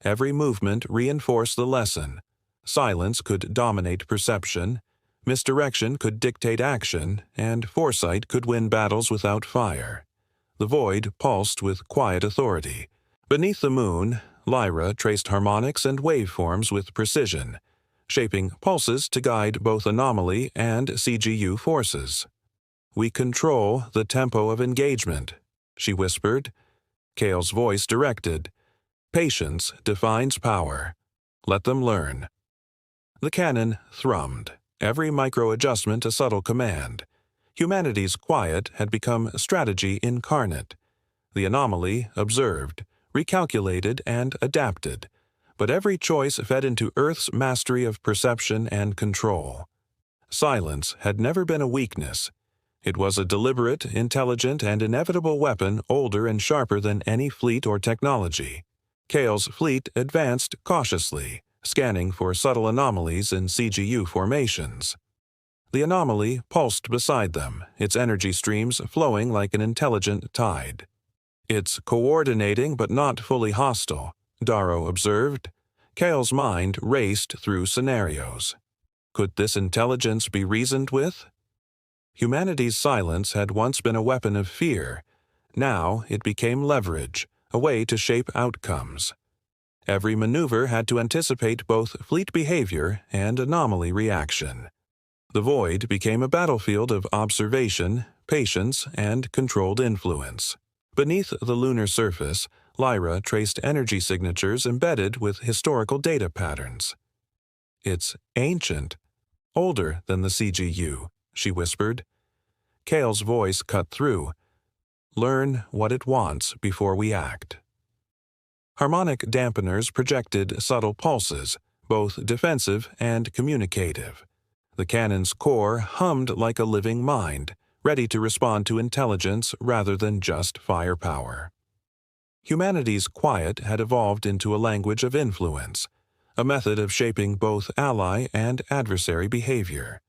Every movement reinforced the lesson. Silence could dominate perception, misdirection could dictate action, and foresight could win battles without fire. The void pulsed with quiet authority. Beneath the moon, Lyra traced harmonics and waveforms with precision, shaping pulses to guide both anomaly and CGU forces. "We control the tempo of engagement," she whispered. Kale's voice directed, "Patience defines power. Let them learn." The cannon thrummed, every micro-adjustment a subtle command. Humanity's quiet had become strategy incarnate. The anomaly observed, recalculated, and adapted, but every choice fed into Earth's mastery of perception and control. Silence had never been a weakness. It was a deliberate, intelligent, and inevitable weapon older and sharper than any fleet or technology. Kale's fleet advanced cautiously, scanning for subtle anomalies in CGU formations. The anomaly pulsed beside them, its energy streams flowing like an intelligent tide. "It's coordinating but not fully hostile," Darrow observed. Kale's mind raced through scenarios. Could this intelligence be reasoned with? Humanity's silence had once been a weapon of fear. Now it became leverage, a way to shape outcomes. Every maneuver had to anticipate both fleet behavior and anomaly reaction. The void became a battlefield of observation, patience, and controlled influence. Beneath the lunar surface, Lyra traced energy signatures embedded with historical data patterns. "It's ancient, older than the CGU," she whispered. Kale's voice cut through. "Learn what it wants before we act." Harmonic dampeners projected subtle pulses, both defensive and communicative. The cannon's core hummed like a living mind, ready to respond to intelligence rather than just firepower. Humanity's quiet had evolved into a language of influence, a method of shaping both ally and adversary behavior.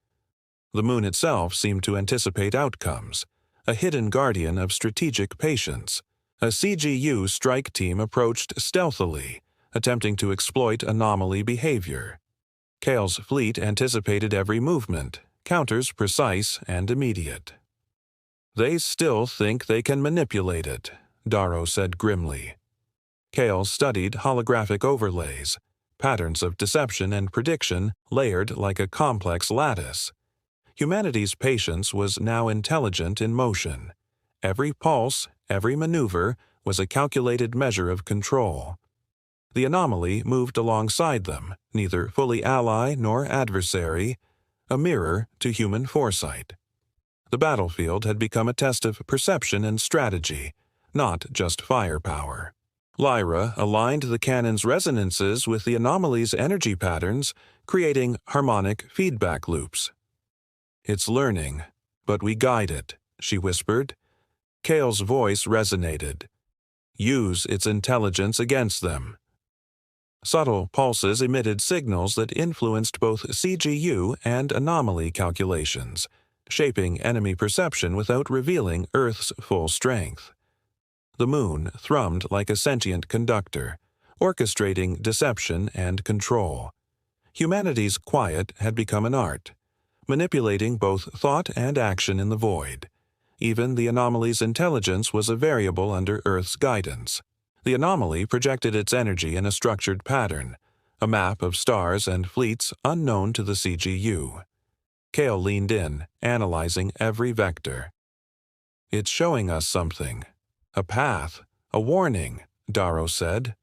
The moon itself seemed to anticipate outcomes, a hidden guardian of strategic patience. A CGU strike team approached stealthily, attempting to exploit anomaly behavior. Kale's fleet anticipated every movement, counters precise and immediate. "They still think they can manipulate it," Darrow said grimly. Kale studied holographic overlays, patterns of deception and prediction layered like a complex lattice. Humanity's patience was now intelligent in motion. Every pulse, every maneuver, was a calculated measure of control. The anomaly moved alongside them, neither fully ally nor adversary, a mirror to human foresight. The battlefield had become a test of perception and strategy, not just firepower. Lyra aligned the cannon's resonances with the anomaly's energy patterns, creating harmonic feedback loops. "It's learning, but we guide it," she whispered. Kale's voice resonated. "Use its intelligence against them." Subtle pulses emitted signals that influenced both CGU and anomaly calculations, shaping enemy perception without revealing Earth's full strength. The moon thrummed like a sentient conductor, orchestrating deception and control. Humanity's quiet had become an art, manipulating both thought and action in the void. Even the anomaly's intelligence was a variable under Earth's guidance. The anomaly projected its energy in a structured pattern, a map of stars and fleets unknown to the CGU. Kale leaned in, analyzing every vector. "It's showing us something." A path, a warning, Darrow said.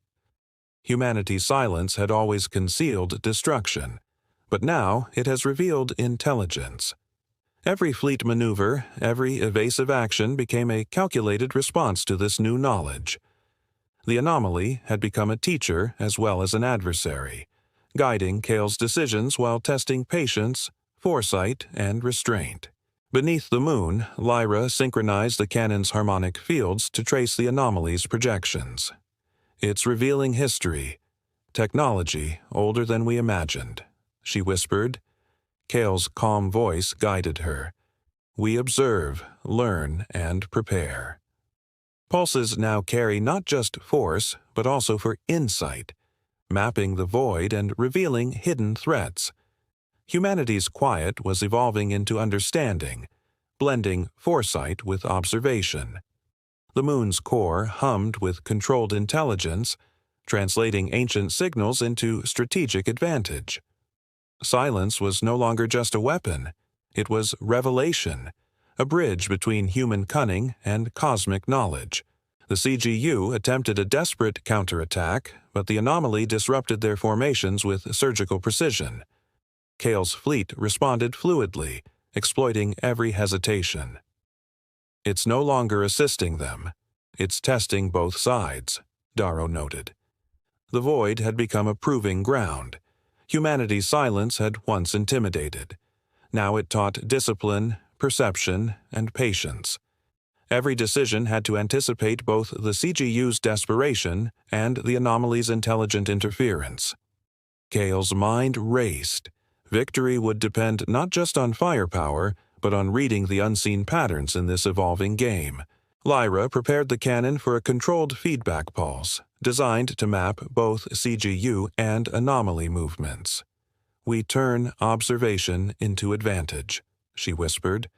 Humanity's silence had always concealed destruction, but now it has revealed intelligence. Every fleet maneuver, every evasive action became a calculated response to this new knowledge. The anomaly had become a teacher as well as an adversary, guiding Kale's decisions while testing patience, foresight, and restraint. Beneath the moon, Lyra synchronized the cannon's harmonic fields to trace the anomaly's projections. It's revealing history, technology older than we imagined, she whispered. Kale's calm voice guided her. We observe, learn, and prepare. Pulses now carry not just force, but also for insight, mapping the void and revealing hidden threats. Humanity's quiet was evolving into understanding, blending foresight with observation. The moon's core hummed with controlled intelligence, translating ancient signals into strategic advantage. Silence was no longer just a weapon. It was revelation, a bridge between human cunning and cosmic knowledge. The CGU attempted a desperate counterattack, but the anomaly disrupted their formations with surgical precision. Kale's fleet responded fluidly, exploiting every hesitation. It's no longer assisting them. It's testing both sides, Darrow noted. The void had become a proving ground. Humanity's silence had once intimidated. Now it taught discipline, perception, and patience. Every decision had to anticipate both the CGU's desperation and the anomaly's intelligent interference. Kale's mind raced. Victory would depend not just on firepower, but on reading the unseen patterns in this evolving game. Lyra prepared the cannon for a controlled feedback pulse, designed to map both CGU and anomaly movements. We turn observation into advantage, she whispered.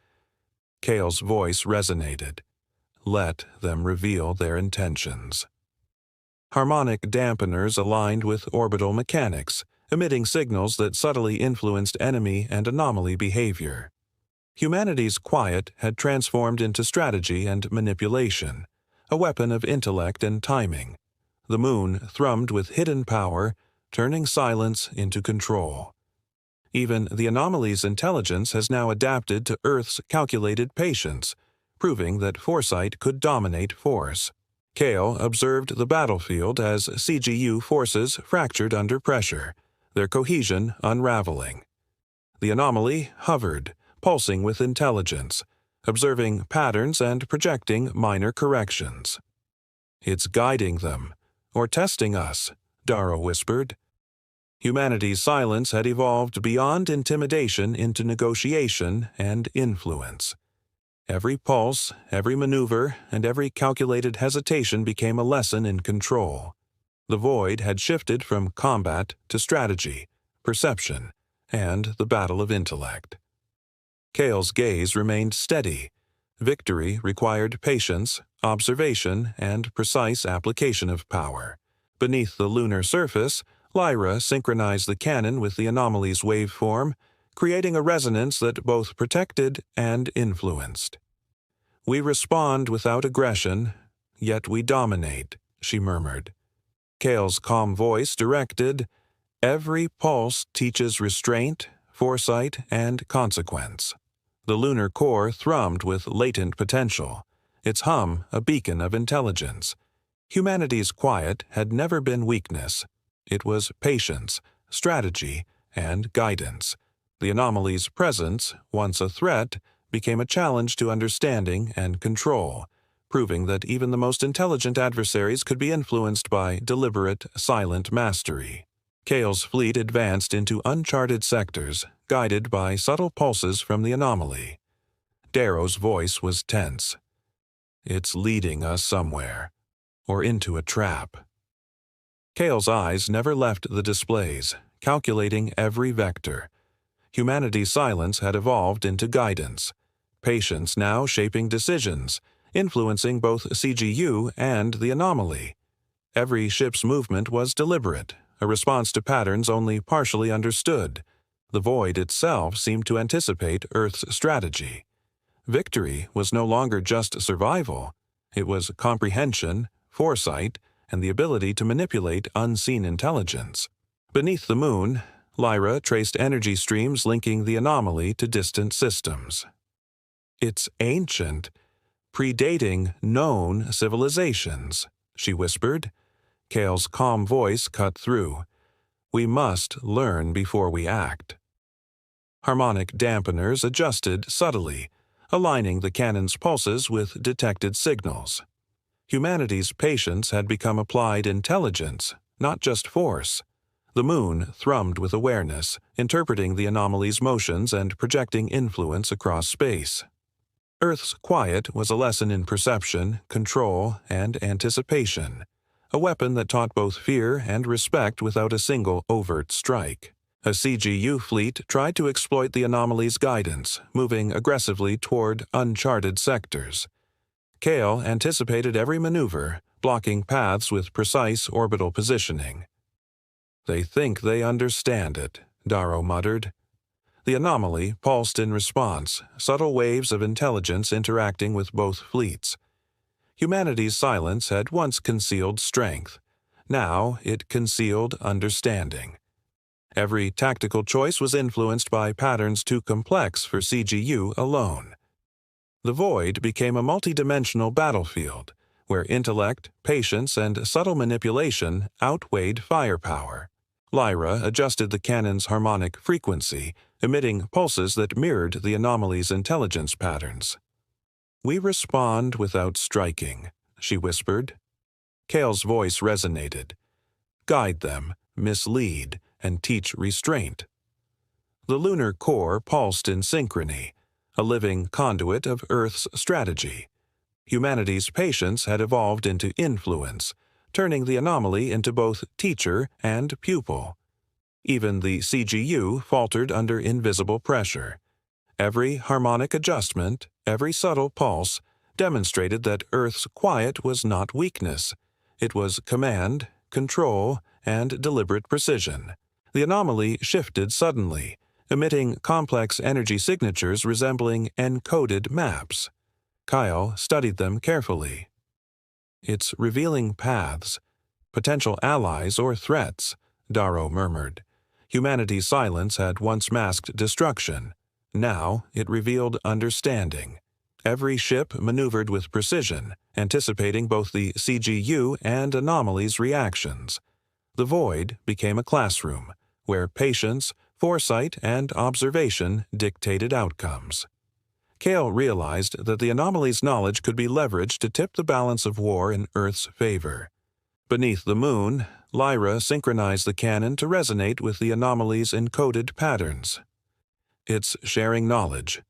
Kale's voice resonated. Let them reveal their intentions. Harmonic dampeners aligned with orbital mechanics, emitting signals that subtly influenced enemy and anomaly behavior. Humanity's quiet had transformed into strategy and manipulation, a weapon of intellect and timing. The moon thrummed with hidden power, turning silence into control. Even the anomaly's intelligence has now adapted to Earth's calculated patience, proving that foresight could dominate force. Kale observed the battlefield as CGU forces fractured under pressure, their cohesion unraveling. The anomaly hovered, pulsing with intelligence, observing patterns and projecting minor corrections. It's guiding them, or testing us, Darrow whispered. Humanity's silence had evolved beyond intimidation into negotiation and influence. Every pulse, every maneuver, and every calculated hesitation became a lesson in control. The void had shifted from combat to strategy, perception, and the battle of intellect. Kale's gaze remained steady. Victory required patience, observation, and precise application of power. Beneath the lunar surface, Lyra synchronized the cannon with the anomaly's waveform, creating a resonance that both protected and influenced. We respond without aggression, yet we dominate, she murmured. Kale's calm voice directed, every pulse teaches restraint, foresight, and consequence. The lunar core thrummed with latent potential, its hum a beacon of intelligence. Humanity's quiet had never been weakness. It was patience, strategy, and guidance. The anomaly's presence, once a threat, became a challenge to understanding and control, proving that even the most intelligent adversaries could be influenced by deliberate, silent mastery. Kale's fleet advanced into uncharted sectors, guided by subtle pulses from the anomaly. Darrow's voice was tense. It's leading us somewhere, or into a trap. Kale's eyes never left the displays, calculating every vector. Humanity's silence had evolved into guidance. Patience now shaping decisions, influencing both CGU and the anomaly. Every ship's movement was deliberate, a response to patterns only partially understood. The void itself seemed to anticipate Earth's strategy. Victory was no longer just survival. It was comprehension, foresight, and the ability to manipulate unseen intelligence. Beneath the moon, Lyra traced energy streams linking the anomaly to distant systems. "It's ancient, predating known civilizations," she whispered. Kale's calm voice cut through. "We must learn before we act." Harmonic dampeners adjusted subtly, aligning the cannon's pulses with detected signals. Humanity's patience had become applied intelligence, not just force. The moon thrummed with awareness, interpreting the anomaly's motions and projecting influence across space. Earth's quiet was a lesson in perception, control, and anticipation, a weapon that taught both fear and respect without a single overt strike. A CGU fleet tried to exploit the anomaly's guidance, moving aggressively toward uncharted sectors. Kale anticipated every maneuver, blocking paths with precise orbital positioning. "They think they understand it," Darrow muttered. The anomaly pulsed in response, subtle waves of intelligence interacting with both fleets. Humanity's silence had once concealed strength. Now it concealed understanding. Every tactical choice was influenced by patterns too complex for CGU alone. The void became a multidimensional battlefield, where intellect, patience, and subtle manipulation outweighed firepower. Lyra adjusted the cannon's harmonic frequency, emitting pulses that mirrored the anomaly's intelligence patterns. "We respond without striking," she whispered. Kale's voice resonated. "Guide them, mislead, and teach restraint." The lunar core pulsed in synchrony, a living conduit of Earth's strategy. Humanity's patience had evolved into influence, turning the anomaly into both teacher and pupil. Even the CGU faltered under invisible pressure. Every harmonic adjustment, every subtle pulse, demonstrated that Earth's quiet was not weakness. It was command, control, and deliberate precision. The anomaly shifted suddenly, emitting complex energy signatures resembling encoded maps. Kyle studied them carefully. "It's revealing paths, potential allies or threats," Darrow murmured. Humanity's silence had once masked destruction. Now it revealed understanding. Every ship maneuvered with precision, anticipating both the CGU and anomaly's reactions. The void became a classroom, where patience, foresight, and observation dictated outcomes. Kale realized that the anomaly's knowledge could be leveraged to tip the balance of war in Earth's favor. Beneath the moon, Lyra synchronized the cannon to resonate with the anomaly's encoded patterns. "It's sharing knowledge.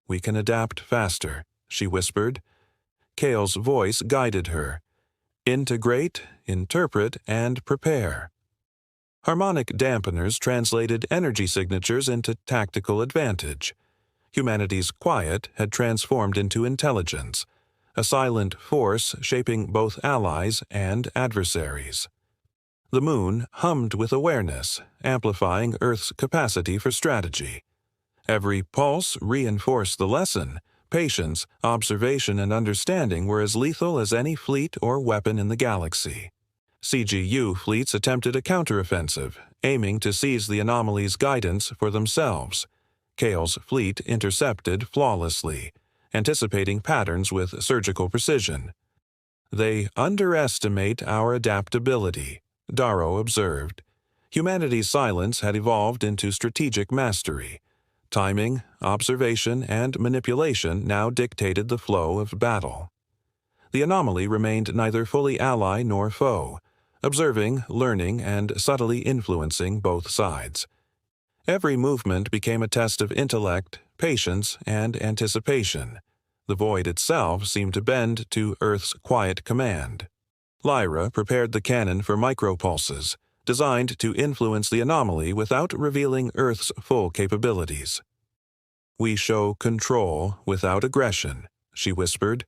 We can adapt faster," she whispered. Kale's voice guided her. "Integrate, interpret, and prepare." Harmonic dampeners translated energy signatures into tactical advantage. Humanity's quiet had transformed into intelligence, a silent force shaping both allies and adversaries. The moon hummed with awareness, amplifying Earth's capacity for strategy. Every pulse reinforced the lesson. Patience, observation, and understanding were as lethal as any fleet or weapon in the galaxy. CGU fleets attempted a counteroffensive, aiming to seize the anomaly's guidance for themselves. Kale's fleet intercepted flawlessly, anticipating patterns with surgical precision. "They underestimate our adaptability," Darrow observed. Humanity's silence had evolved into strategic mastery. Timing, observation, and manipulation now dictated the flow of battle. The anomaly remained neither fully ally nor foe, observing, learning, and subtly influencing both sides. Every movement became a test of intellect, patience, and anticipation. The void itself seemed to bend to Earth's quiet command. Lyra prepared the cannon for micropulses, designed to influence the anomaly without revealing Earth's full capabilities. "We show control without aggression," she whispered.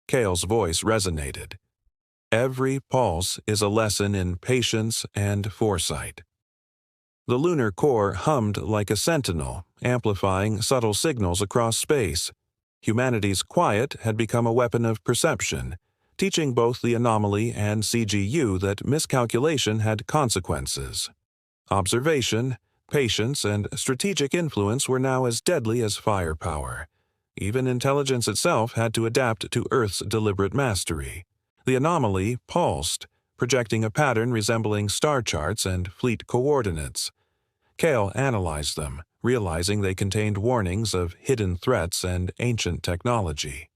Kale's voice resonated. "Every pulse is a lesson in patience and foresight." The lunar core hummed like a sentinel, amplifying subtle signals across space. Humanity's quiet had become a weapon of perception, teaching both the anomaly and CGU that miscalculation had consequences. Observation, patience, and strategic influence were now as deadly as firepower. Even intelligence itself had to adapt to Earth's deliberate mastery. The anomaly pulsed, projecting a pattern resembling star charts and fleet coordinates. Kale analyzed them, realizing they contained warnings of hidden threats and ancient technology.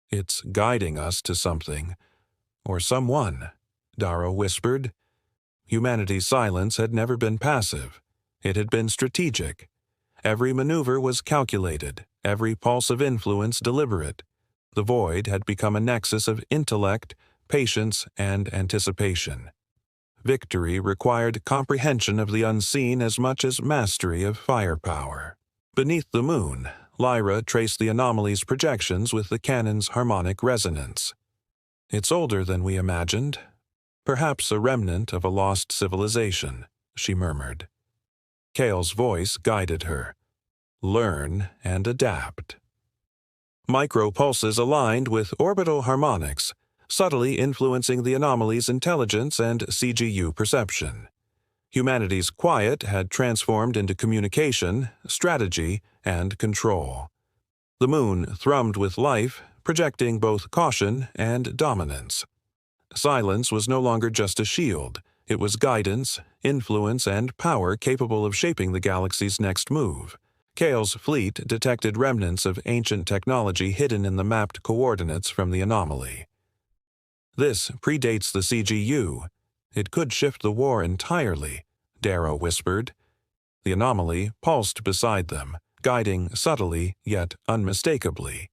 "It's guiding us to something, or someone," Darrow whispered. Humanity's silence had never been passive. It had been strategic. Every maneuver was calculated, every pulse of influence deliberate. The void had become a nexus of intellect, patience, and anticipation. Victory required comprehension of the unseen as much as mastery of firepower. Beneath the moon, Lyra traced the anomaly's projections with the cannon's harmonic resonance. "It's older than we imagined. Perhaps a remnant of a lost civilization," she murmured. Kale's voice guided her. "Learn and adapt." Micropulses aligned with orbital harmonics, subtly influencing the anomaly's intelligence and CGU perception. Humanity's quiet had transformed into communication, strategy, and control. The moon thrummed with life, projecting both caution and dominance. Silence was no longer just a shield. It was guidance, influence, and power capable of shaping the galaxy's next move. Kale's fleet detected remnants of ancient technology hidden in the mapped coordinates from the anomaly. "This predates the CGU. It could shift the war entirely," Darrow whispered. The anomaly pulsed beside them, guiding subtly yet unmistakably.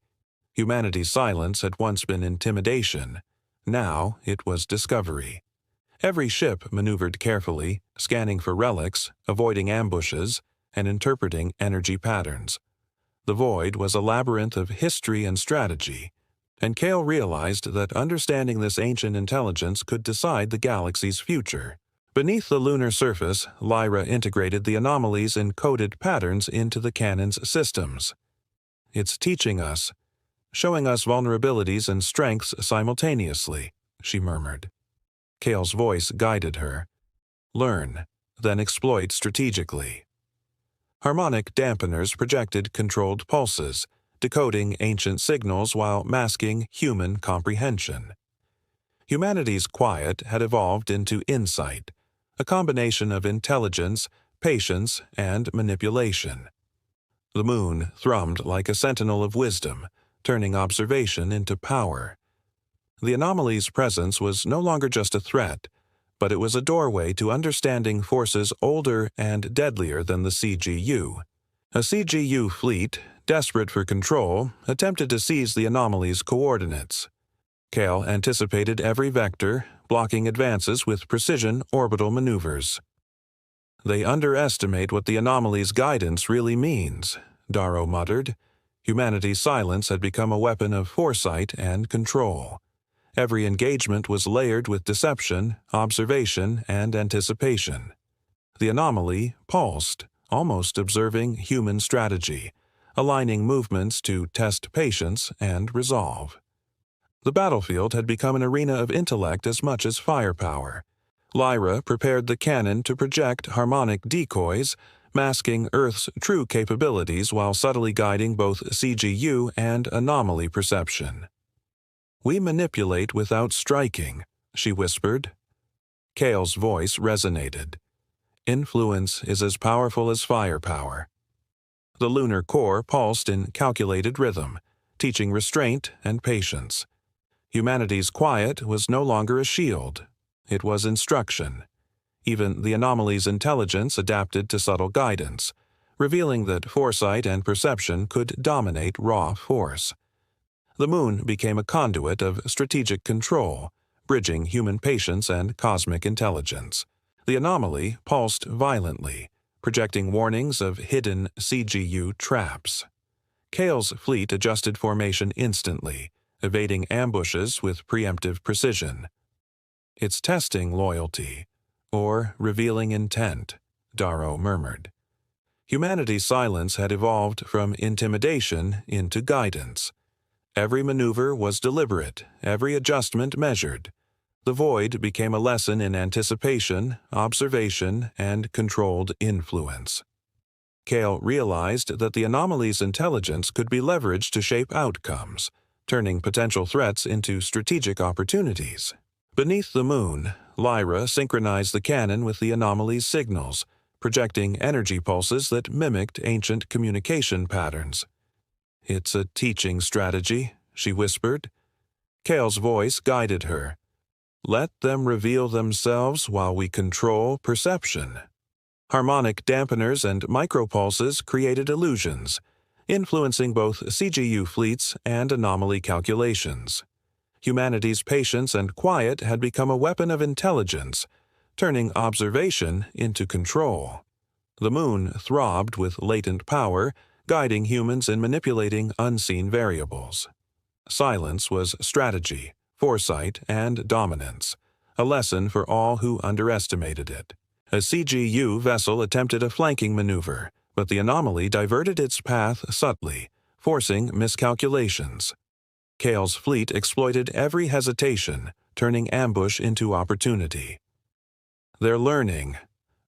Humanity's silence had once been intimidation. Now it was discovery. Every ship maneuvered carefully, scanning for relics, avoiding ambushes, and interpreting energy patterns. The void was a labyrinth of history and strategy, and Kale realized that understanding this ancient intelligence could decide the galaxy's future. Beneath the lunar surface, Lyra integrated the anomaly's encoded patterns into the cannon's systems. "It's teaching us, showing us vulnerabilities and strengths simultaneously," she murmured. Kale's voice guided her. "Learn, then exploit strategically." Harmonic dampeners projected controlled pulses, decoding ancient signals while masking human comprehension. Humanity's quiet had evolved into insight, a combination of intelligence, patience, and manipulation. The moon thrummed like a sentinel of wisdom, turning observation into power. The anomaly's presence was no longer just a threat, but it was a doorway to understanding forces older and deadlier than the CGU. A CGU fleet, desperate for control, attempted to seize the anomaly's coordinates. Kale anticipated every vector, blocking advances with precision orbital maneuvers. "They underestimate what the anomaly's guidance really means," Darrow muttered. Humanity's silence had become a weapon of foresight and control. Every engagement was layered with deception, observation, and anticipation. The anomaly pulsed, almost observing human strategy, aligning movements to test patience and resolve. The battlefield had become an arena of intellect as much as firepower. Lyra prepared the cannon to project harmonic decoys, masking Earth's true capabilities while subtly guiding both CGU and anomaly perception. "We manipulate without striking," she whispered. Kale's voice resonated. "Influence is as powerful as firepower." The lunar core pulsed in calculated rhythm, teaching restraint and patience. Humanity's quiet was no longer a shield. It was instruction. Even the anomaly's intelligence adapted to subtle guidance, revealing that foresight and perception could dominate raw force. The moon became a conduit of strategic control, bridging human patience and cosmic intelligence. The anomaly pulsed violently, projecting warnings of hidden CGU traps. Kale's fleet adjusted formation instantly, evading ambushes with preemptive precision. "It's testing loyalty, or revealing intent," Darrow murmured. Humanity's silence had evolved from intimidation into guidance. Every maneuver was deliberate, every adjustment measured. The void became a lesson in anticipation, observation, and controlled influence. Kale realized that the anomaly's intelligence could be leveraged to shape outcomes, turning potential threats into strategic opportunities. Beneath the moon, Lyra synchronized the cannon with the anomaly's signals, projecting energy pulses that mimicked ancient communication patterns. "It's a teaching strategy," she whispered. Kale's voice guided her. "Let them reveal themselves while we control perception." Harmonic dampeners and micropulses created illusions, influencing both CGU fleets and anomaly calculations. Humanity's patience and quiet had become a weapon of intelligence, turning observation into control. The moon throbbed with latent power, guiding humans in manipulating unseen variables. Silence was strategy, foresight, and dominance, a lesson for all who underestimated it. A CGU vessel attempted a flanking maneuver, but the anomaly diverted its path subtly, forcing miscalculations. Kale's fleet exploited every hesitation, turning ambush into opportunity. "They're learning,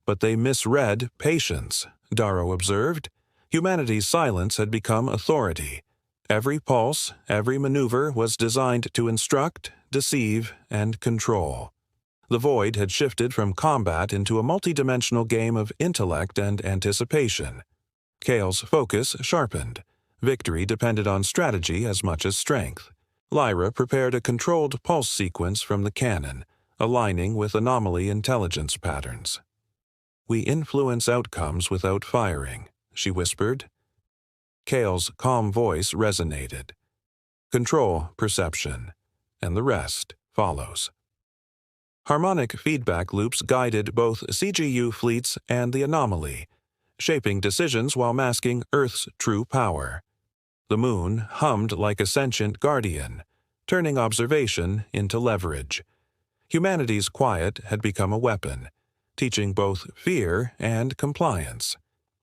but they misread patience," Darrow observed. Humanity's silence had become authority. Every pulse, every maneuver was designed to instruct, deceive, and control. The void had shifted from combat into a multidimensional game of intellect and anticipation. Kale's focus sharpened. Victory depended on strategy as much as strength. Lyra prepared a controlled pulse sequence from the cannon, aligning with anomaly intelligence patterns. "We influence outcomes without firing," she whispered. Kale's calm voice resonated. "Control perception, and the rest follows." Harmonic feedback loops guided both CGU fleets and the anomaly, shaping decisions while masking Earth's true power. The moon hummed like a sentient guardian, turning observation into leverage. Humanity's quiet had become a weapon, teaching both fear and compliance.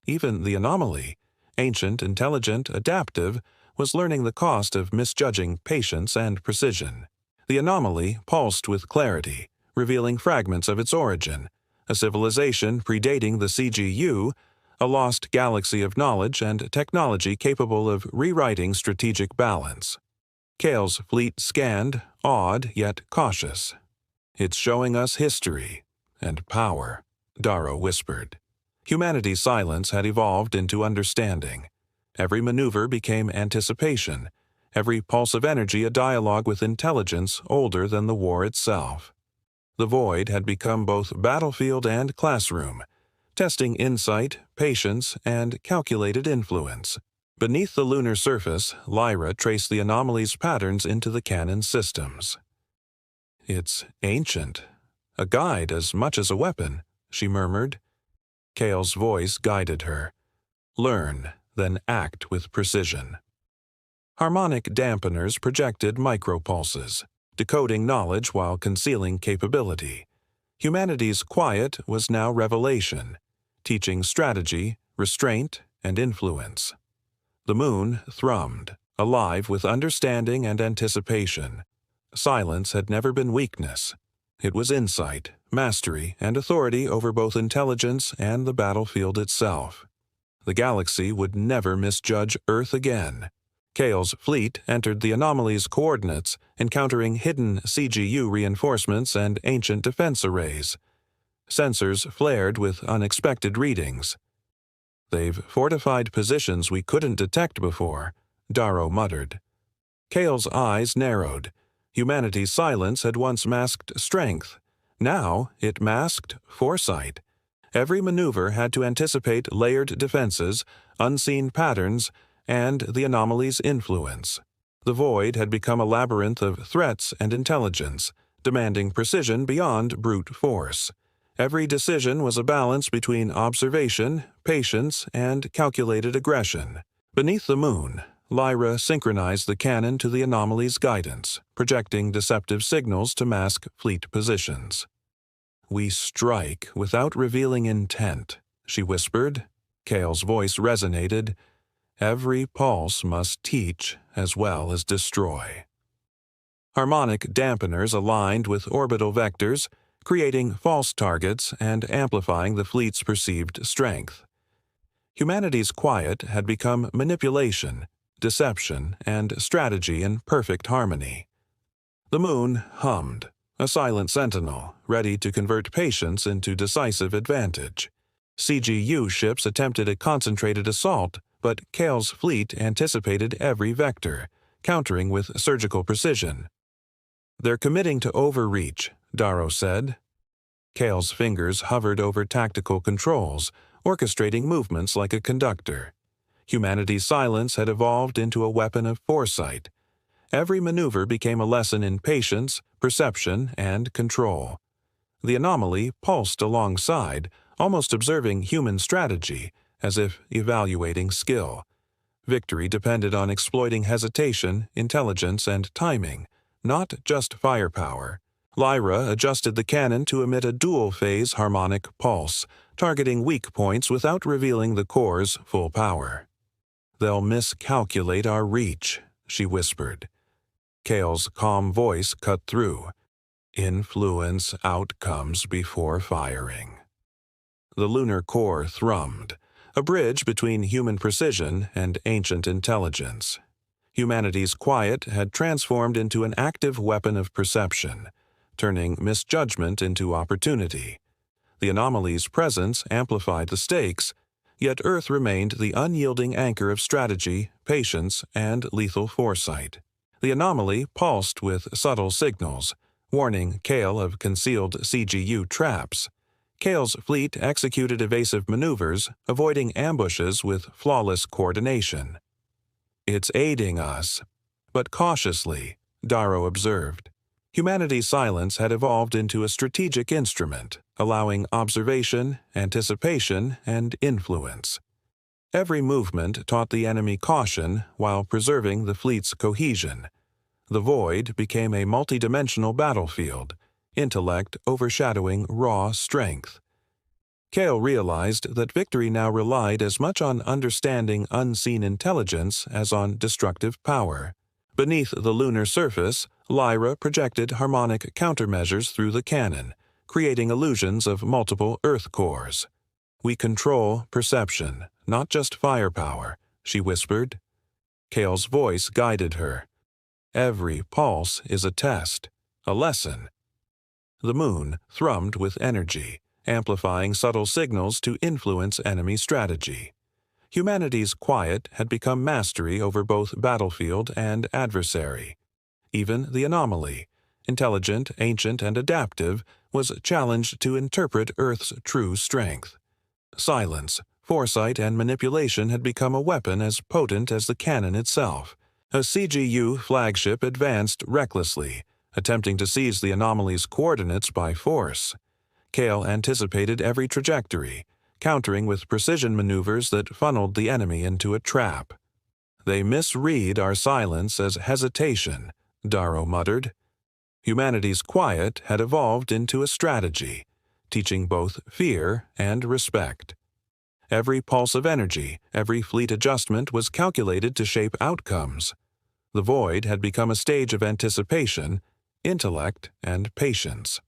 Even the anomaly, ancient, intelligent, adaptive, was learning the cost of misjudging patience and precision. The anomaly pulsed with clarity, revealing fragments of its origin, a civilization predating the CGU, a lost galaxy of knowledge and technology capable of rewriting strategic balance. Kale's fleet scanned, awed yet cautious. "It's showing us history and power," Darrow whispered. Humanity's silence had evolved into understanding. Every maneuver became anticipation, every pulse of energy a dialogue with intelligence older than the war itself. The void had become both battlefield and classroom, testing insight, patience, and calculated influence. Beneath the lunar surface, Lyra traced the anomaly's patterns into the cannon systems. "It's ancient, a guide as much as a weapon," she murmured. Kale's voice guided her. "Learn, then act with precision." Harmonic dampeners projected micropulses, decoding knowledge while concealing capability. Humanity's quiet was now revelation, teaching strategy, restraint, and influence. The moon thrummed, alive with understanding and anticipation. Silence had never been weakness. It was insight, mastery, and authority over both intelligence and the battlefield itself. The galaxy would never misjudge Earth again. Kale's fleet entered the anomaly's coordinates, encountering hidden CGU reinforcements and ancient defense arrays. Sensors flared with unexpected readings. "They've fortified positions we couldn't detect before," Darrow muttered. Kale's eyes narrowed. Humanity's silence had once masked strength. Now it masked foresight. Every maneuver had to anticipate layered defenses, unseen patterns, and the anomaly's influence. The void had become a labyrinth of threats and intelligence, demanding precision beyond brute force. Every decision was a balance between observation, patience, and calculated aggression. Beneath the moon, Lyra synchronized the cannon to the anomaly's guidance, projecting deceptive signals to mask fleet positions. "We strike without revealing intent," she whispered. Kale's voice resonated. Every pulse must teach as well as destroy. Harmonic dampeners aligned with orbital vectors, creating false targets and amplifying the fleet's perceived strength. Humanity's quiet had become manipulation, deception, and strategy in perfect harmony. The moon hummed, a silent sentinel, ready to convert patience into decisive advantage. CGU ships attempted a concentrated assault, but Kale's fleet anticipated every vector, countering with surgical precision. "They're committing to overreach," Darrow said. Kale's fingers hovered over tactical controls, orchestrating movements like a conductor. Humanity's silence had evolved into a weapon of foresight. Every maneuver became a lesson in patience, perception, and control. The anomaly pulsed alongside, almost observing human strategy, as if evaluating skill. Victory depended on exploiting hesitation, intelligence, and timing, not just firepower. Lyra adjusted the cannon to emit a dual-phase harmonic pulse, targeting weak points without revealing the core's full power. "They'll miscalculate our reach," she whispered. Kale's calm voice cut through. "Influence outcomes before firing." The lunar core thrummed, a bridge between human precision and ancient intelligence. Humanity's quiet had transformed into an active weapon of perception, turning misjudgment into opportunity. The anomaly's presence amplified the stakes, yet Earth remained the unyielding anchor of strategy, patience, and lethal foresight. The anomaly pulsed with subtle signals, warning Kale of concealed CGU traps. Kale's fleet executed evasive maneuvers, avoiding ambushes with flawless coordination. "It's aiding us, but cautiously," Darrow observed. Humanity's silence had evolved into a strategic instrument, allowing observation, anticipation, and influence. Every movement taught the enemy caution while preserving the fleet's cohesion. The void became a multidimensional battlefield, intellect overshadowing raw strength. Kale realized that victory now relied as much on understanding unseen intelligence as on destructive power. Beneath the lunar surface, Lyra projected harmonic countermeasures through the cannon, creating illusions of multiple Earth cores. "We control perception, not just firepower," she whispered. Kale's voice guided her. "Every pulse is a test, a lesson." The moon thrummed with energy, amplifying subtle signals to influence enemy strategy. Humanity's quiet had become mastery over both battlefield and adversary. Even the anomaly, intelligent, ancient, and adaptive, was challenged to interpret Earth's true strength. Silence, foresight, and manipulation had become a weapon as potent as the cannon itself. A CGU flagship advanced recklessly, attempting to seize the anomaly's coordinates by force. Kale anticipated every trajectory, countering with precision maneuvers that funneled the enemy into a trap. "They misread our silence as hesitation," Darrow muttered. Humanity's quiet had evolved into a strategy, teaching both fear and respect. Every pulse of energy, every fleet adjustment was calculated to shape outcomes. The void had become a stage of anticipation, intellect, and patience.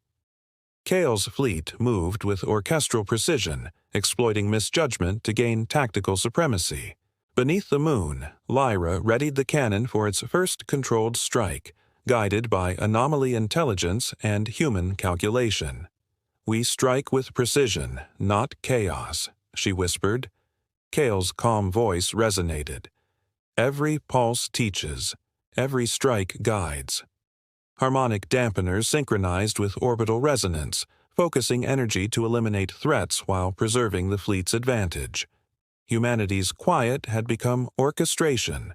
Kale's fleet moved with orchestral precision, exploiting misjudgment to gain tactical supremacy. Beneath the moon, Lyra readied the cannon for its first controlled strike, guided by anomaly intelligence and human calculation. "We strike with precision, not chaos," she whispered. Kale's calm voice resonated. "Every pulse teaches, every strike guides." Harmonic dampeners synchronized with orbital resonance, focusing energy to eliminate threats while preserving the fleet's advantage. Humanity's quiet had become orchestration,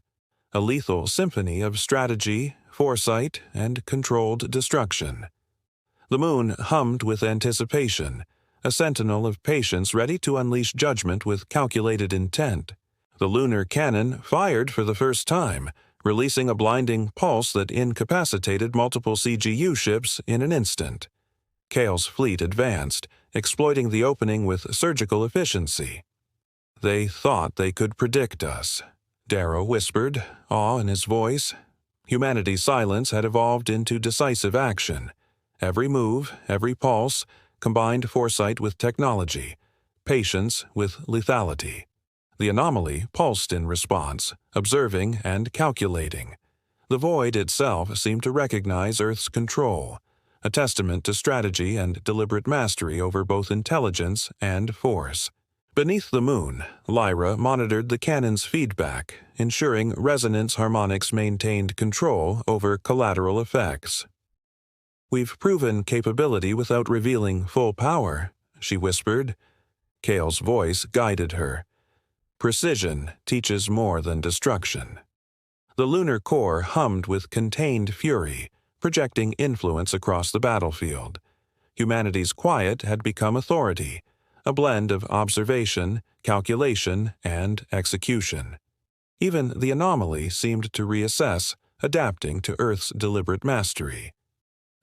a lethal symphony of strategy, foresight, and controlled destruction. The moon hummed with anticipation, a sentinel of patience ready to unleash judgment with calculated intent. The lunar cannon fired for the first time, releasing a blinding pulse that incapacitated multiple CGU ships in an instant. Kale's fleet advanced, exploiting the opening with surgical efficiency. They thought they could predict us, Darrow whispered, awe in his voice. Humanity's silence had evolved into decisive action. Every move, every pulse, combined foresight with technology, patience with lethality. The anomaly pulsed in response, observing and calculating. The void itself seemed to recognize Earth's control, a testament to strategy and deliberate mastery over both intelligence and force. Beneath the moon, Lyra monitored the cannon's feedback, ensuring resonance harmonics maintained control over collateral effects. "We've proven capability without revealing full power," she whispered. Kale's voice guided her. "Precision teaches more than destruction." The lunar core hummed with contained fury, projecting influence across the battlefield. Humanity's quiet had become authority, a blend of observation, calculation, and execution. Even the anomaly seemed to reassess, adapting to Earth's deliberate mastery.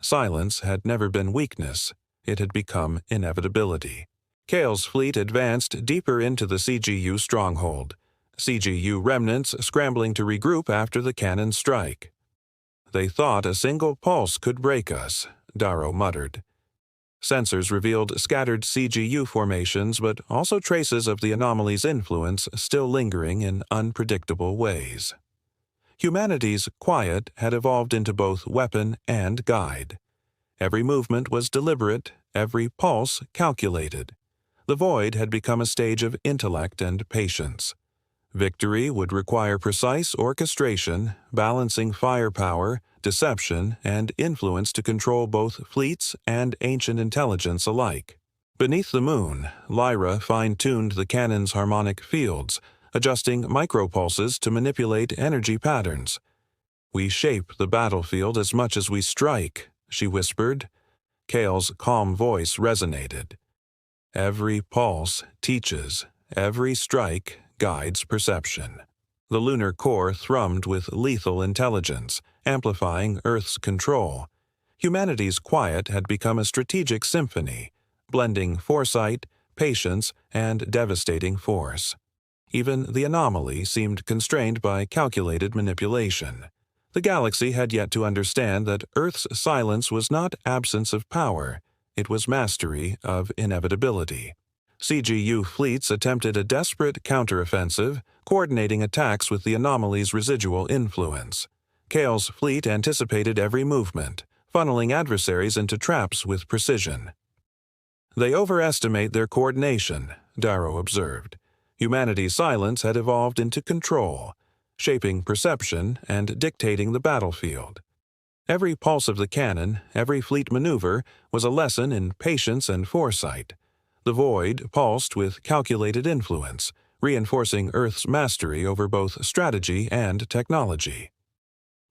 Silence had never been weakness, it had become inevitability. Kale's fleet advanced deeper into the CGU stronghold, CGU remnants scrambling to regroup after the cannon's strike. "They thought a single pulse could break us," Darrow muttered. Sensors revealed scattered CGU formations, but also traces of the anomaly's influence still lingering in unpredictable ways. Humanity's quiet had evolved into both weapon and guide. Every movement was deliberate, every pulse calculated. The void had become a stage of intellect and patience. Victory would require precise orchestration, balancing firepower, deception, and influence to control both fleets and ancient intelligence alike. Beneath the moon, Lyra fine-tuned the cannon's harmonic fields, adjusting micropulses to manipulate energy patterns. "We shape the battlefield as much as we strike," she whispered. Kale's calm voice resonated. "Every pulse teaches, every strike guides perception." The lunar core thrummed with lethal intelligence, amplifying Earth's control. Humanity's quiet had become a strategic symphony, blending foresight, patience, and devastating force. Even the anomaly seemed constrained by calculated manipulation. The galaxy had yet to understand that Earth's silence was not absence of power, it was mastery of inevitability. CGU fleets attempted a desperate counteroffensive, coordinating attacks with the anomaly's residual influence. Kale's fleet anticipated every movement, funneling adversaries into traps with precision. "They overestimate their coordination," Darrow observed. Humanity's silence had evolved into control, shaping perception and dictating the battlefield. Every pulse of the cannon, every fleet maneuver, was a lesson in patience and foresight. The void pulsed with calculated influence, reinforcing Earth's mastery over both strategy and technology.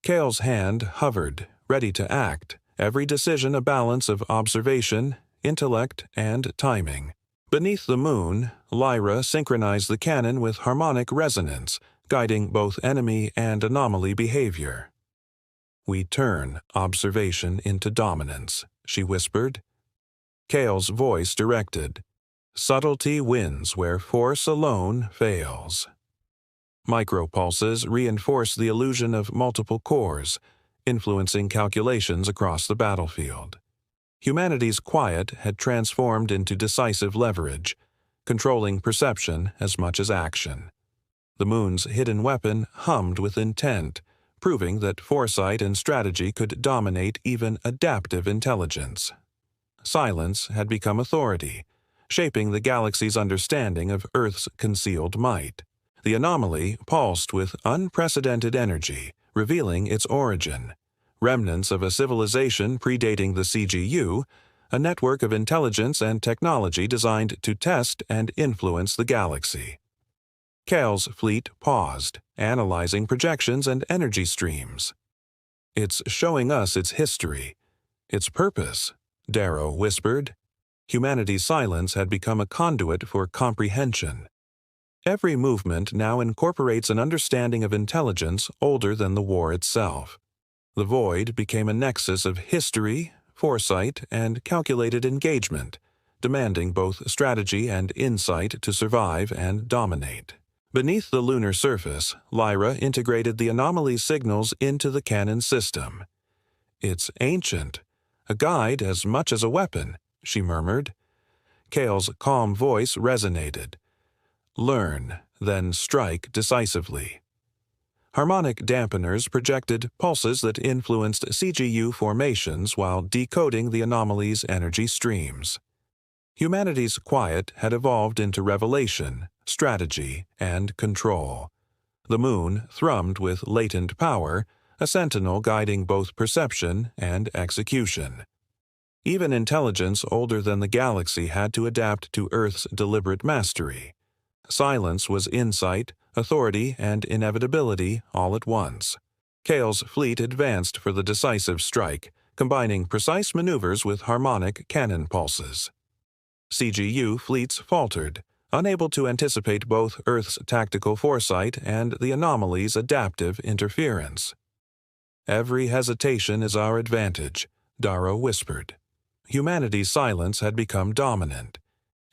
Kale's hand hovered, ready to act, every decision a balance of observation, intellect, and timing. Beneath the moon, Lyra synchronized the cannon with harmonic resonance, guiding both enemy and anomaly behavior. "We turn observation into dominance," she whispered. Kale's voice directed, "Subtlety wins where force alone fails." Micropulses reinforced the illusion of multiple cores, influencing calculations across the battlefield. Humanity's quiet had transformed into decisive leverage, controlling perception as much as action. The moon's hidden weapon hummed with intent, proving that foresight and strategy could dominate even adaptive intelligence. Silence had become authority, shaping the galaxy's understanding of Earth's concealed might. The anomaly pulsed with unprecedented energy, revealing its origin. Remnants of a civilization predating the CGU, a network of intelligence and technology designed to test and influence the galaxy. Kale's fleet paused, analyzing projections and energy streams. "It's showing us its history, its purpose," Darrow whispered. Humanity's silence had become a conduit for comprehension. Every movement now incorporates an understanding of intelligence older than the war itself. The void became a nexus of history, foresight, and calculated engagement, demanding both strategy and insight to survive and dominate. Beneath the lunar surface, Lyra integrated the anomaly signals into the canon system. "It's ancient, a guide as much as a weapon," she murmured. Kale's calm voice resonated. "Learn, then strike decisively." Harmonic dampeners projected pulses that influenced CGU formations while decoding the anomaly's energy streams. Humanity's quiet had evolved into revelation, strategy, and control. The moon thrummed with latent power, a sentinel guiding both perception and execution. Even intelligence older than the galaxy had to adapt to Earth's deliberate mastery. Silence was insight, authority, and inevitability all at once. Kale's fleet advanced for the decisive strike, combining precise maneuvers with harmonic cannon pulses. CGU fleets faltered, unable to anticipate both Earth's tactical foresight and the anomaly's adaptive interference. "Every hesitation is our advantage," Darrow whispered. Humanity's silence had become dominant.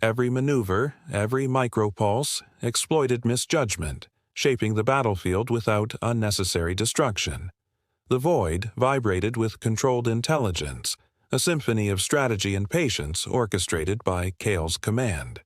Every maneuver, every micropulse, exploited misjudgment, shaping the battlefield without unnecessary destruction. The void vibrated with controlled intelligence, a symphony of strategy and patience orchestrated by Kale's command.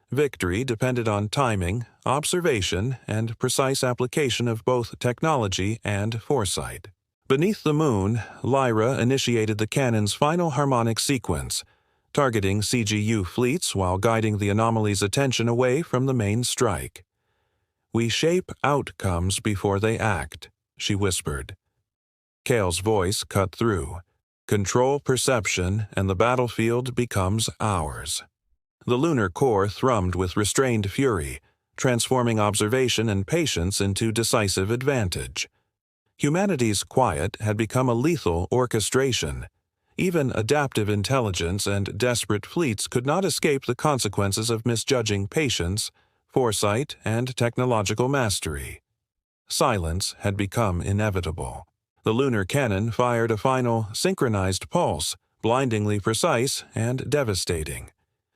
Victory depended on timing, observation, and precise application of both technology and foresight. Beneath the moon, Lyra initiated the cannon's final harmonic sequence, targeting CGU fleets while guiding the anomaly's attention away from the main strike. "We shape outcomes before they act," she whispered. Kale's voice cut through. "Control perception, and the battlefield becomes ours." The lunar core thrummed with restrained fury, transforming observation and patience into decisive advantage. Humanity's quiet had become a lethal orchestration. Even adaptive intelligence and desperate fleets could not escape the consequences of misjudging patience, foresight, and technological mastery. Silence had become inevitable. The lunar cannon fired a final, synchronized pulse, blindingly precise and devastating.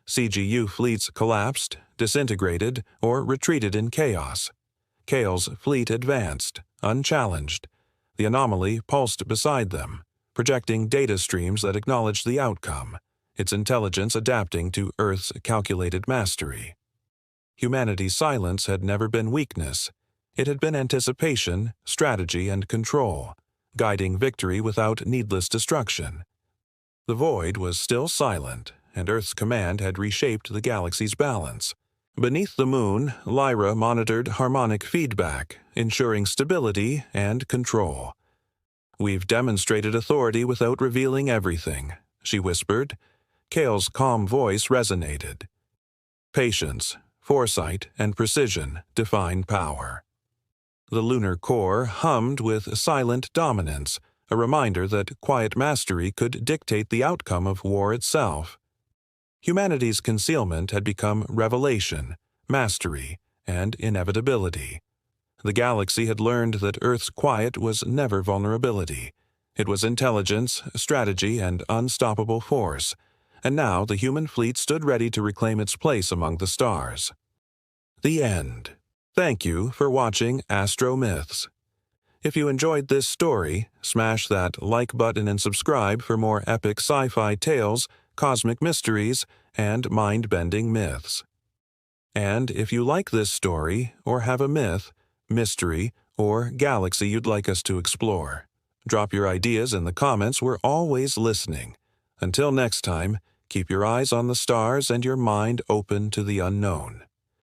CGU fleets collapsed, disintegrated, or retreated in chaos. Kale's fleet advanced, unchallenged. The anomaly pulsed beside them, projecting data streams that acknowledged the outcome, its intelligence adapting to Earth's calculated mastery. Humanity's silence had never been weakness. It had been anticipation, strategy, and control, guiding victory without needless destruction. The void was still silent, and Earth's command had reshaped the galaxy's balance. Beneath the moon, Lyra monitored harmonic feedback, ensuring stability and control. "We've demonstrated authority without revealing everything," she whispered. Kale's calm voice resonated. "Patience, foresight, and precision define power." The lunar core hummed with silent dominance, a reminder that quiet mastery could dictate the outcome of war itself. Humanity's concealment had become revelation, mastery, and inevitability. The galaxy had learned that Earth's quiet was never vulnerability. It was intelligence, strategy, and unstoppable force, and now the human fleet stood ready to reclaim its place among the stars. The end. Thank you for watching AstroMyths. If you enjoyed this story, smash that like button and subscribe for more epic sci-fi tales, cosmic mysteries, and mind-bending myths. And if you like this story, or have a myth, mystery, or galaxy you'd like us to explore, drop your ideas in the comments. We're always listening. Until next time, keep your eyes on the stars and your mind open to the unknown.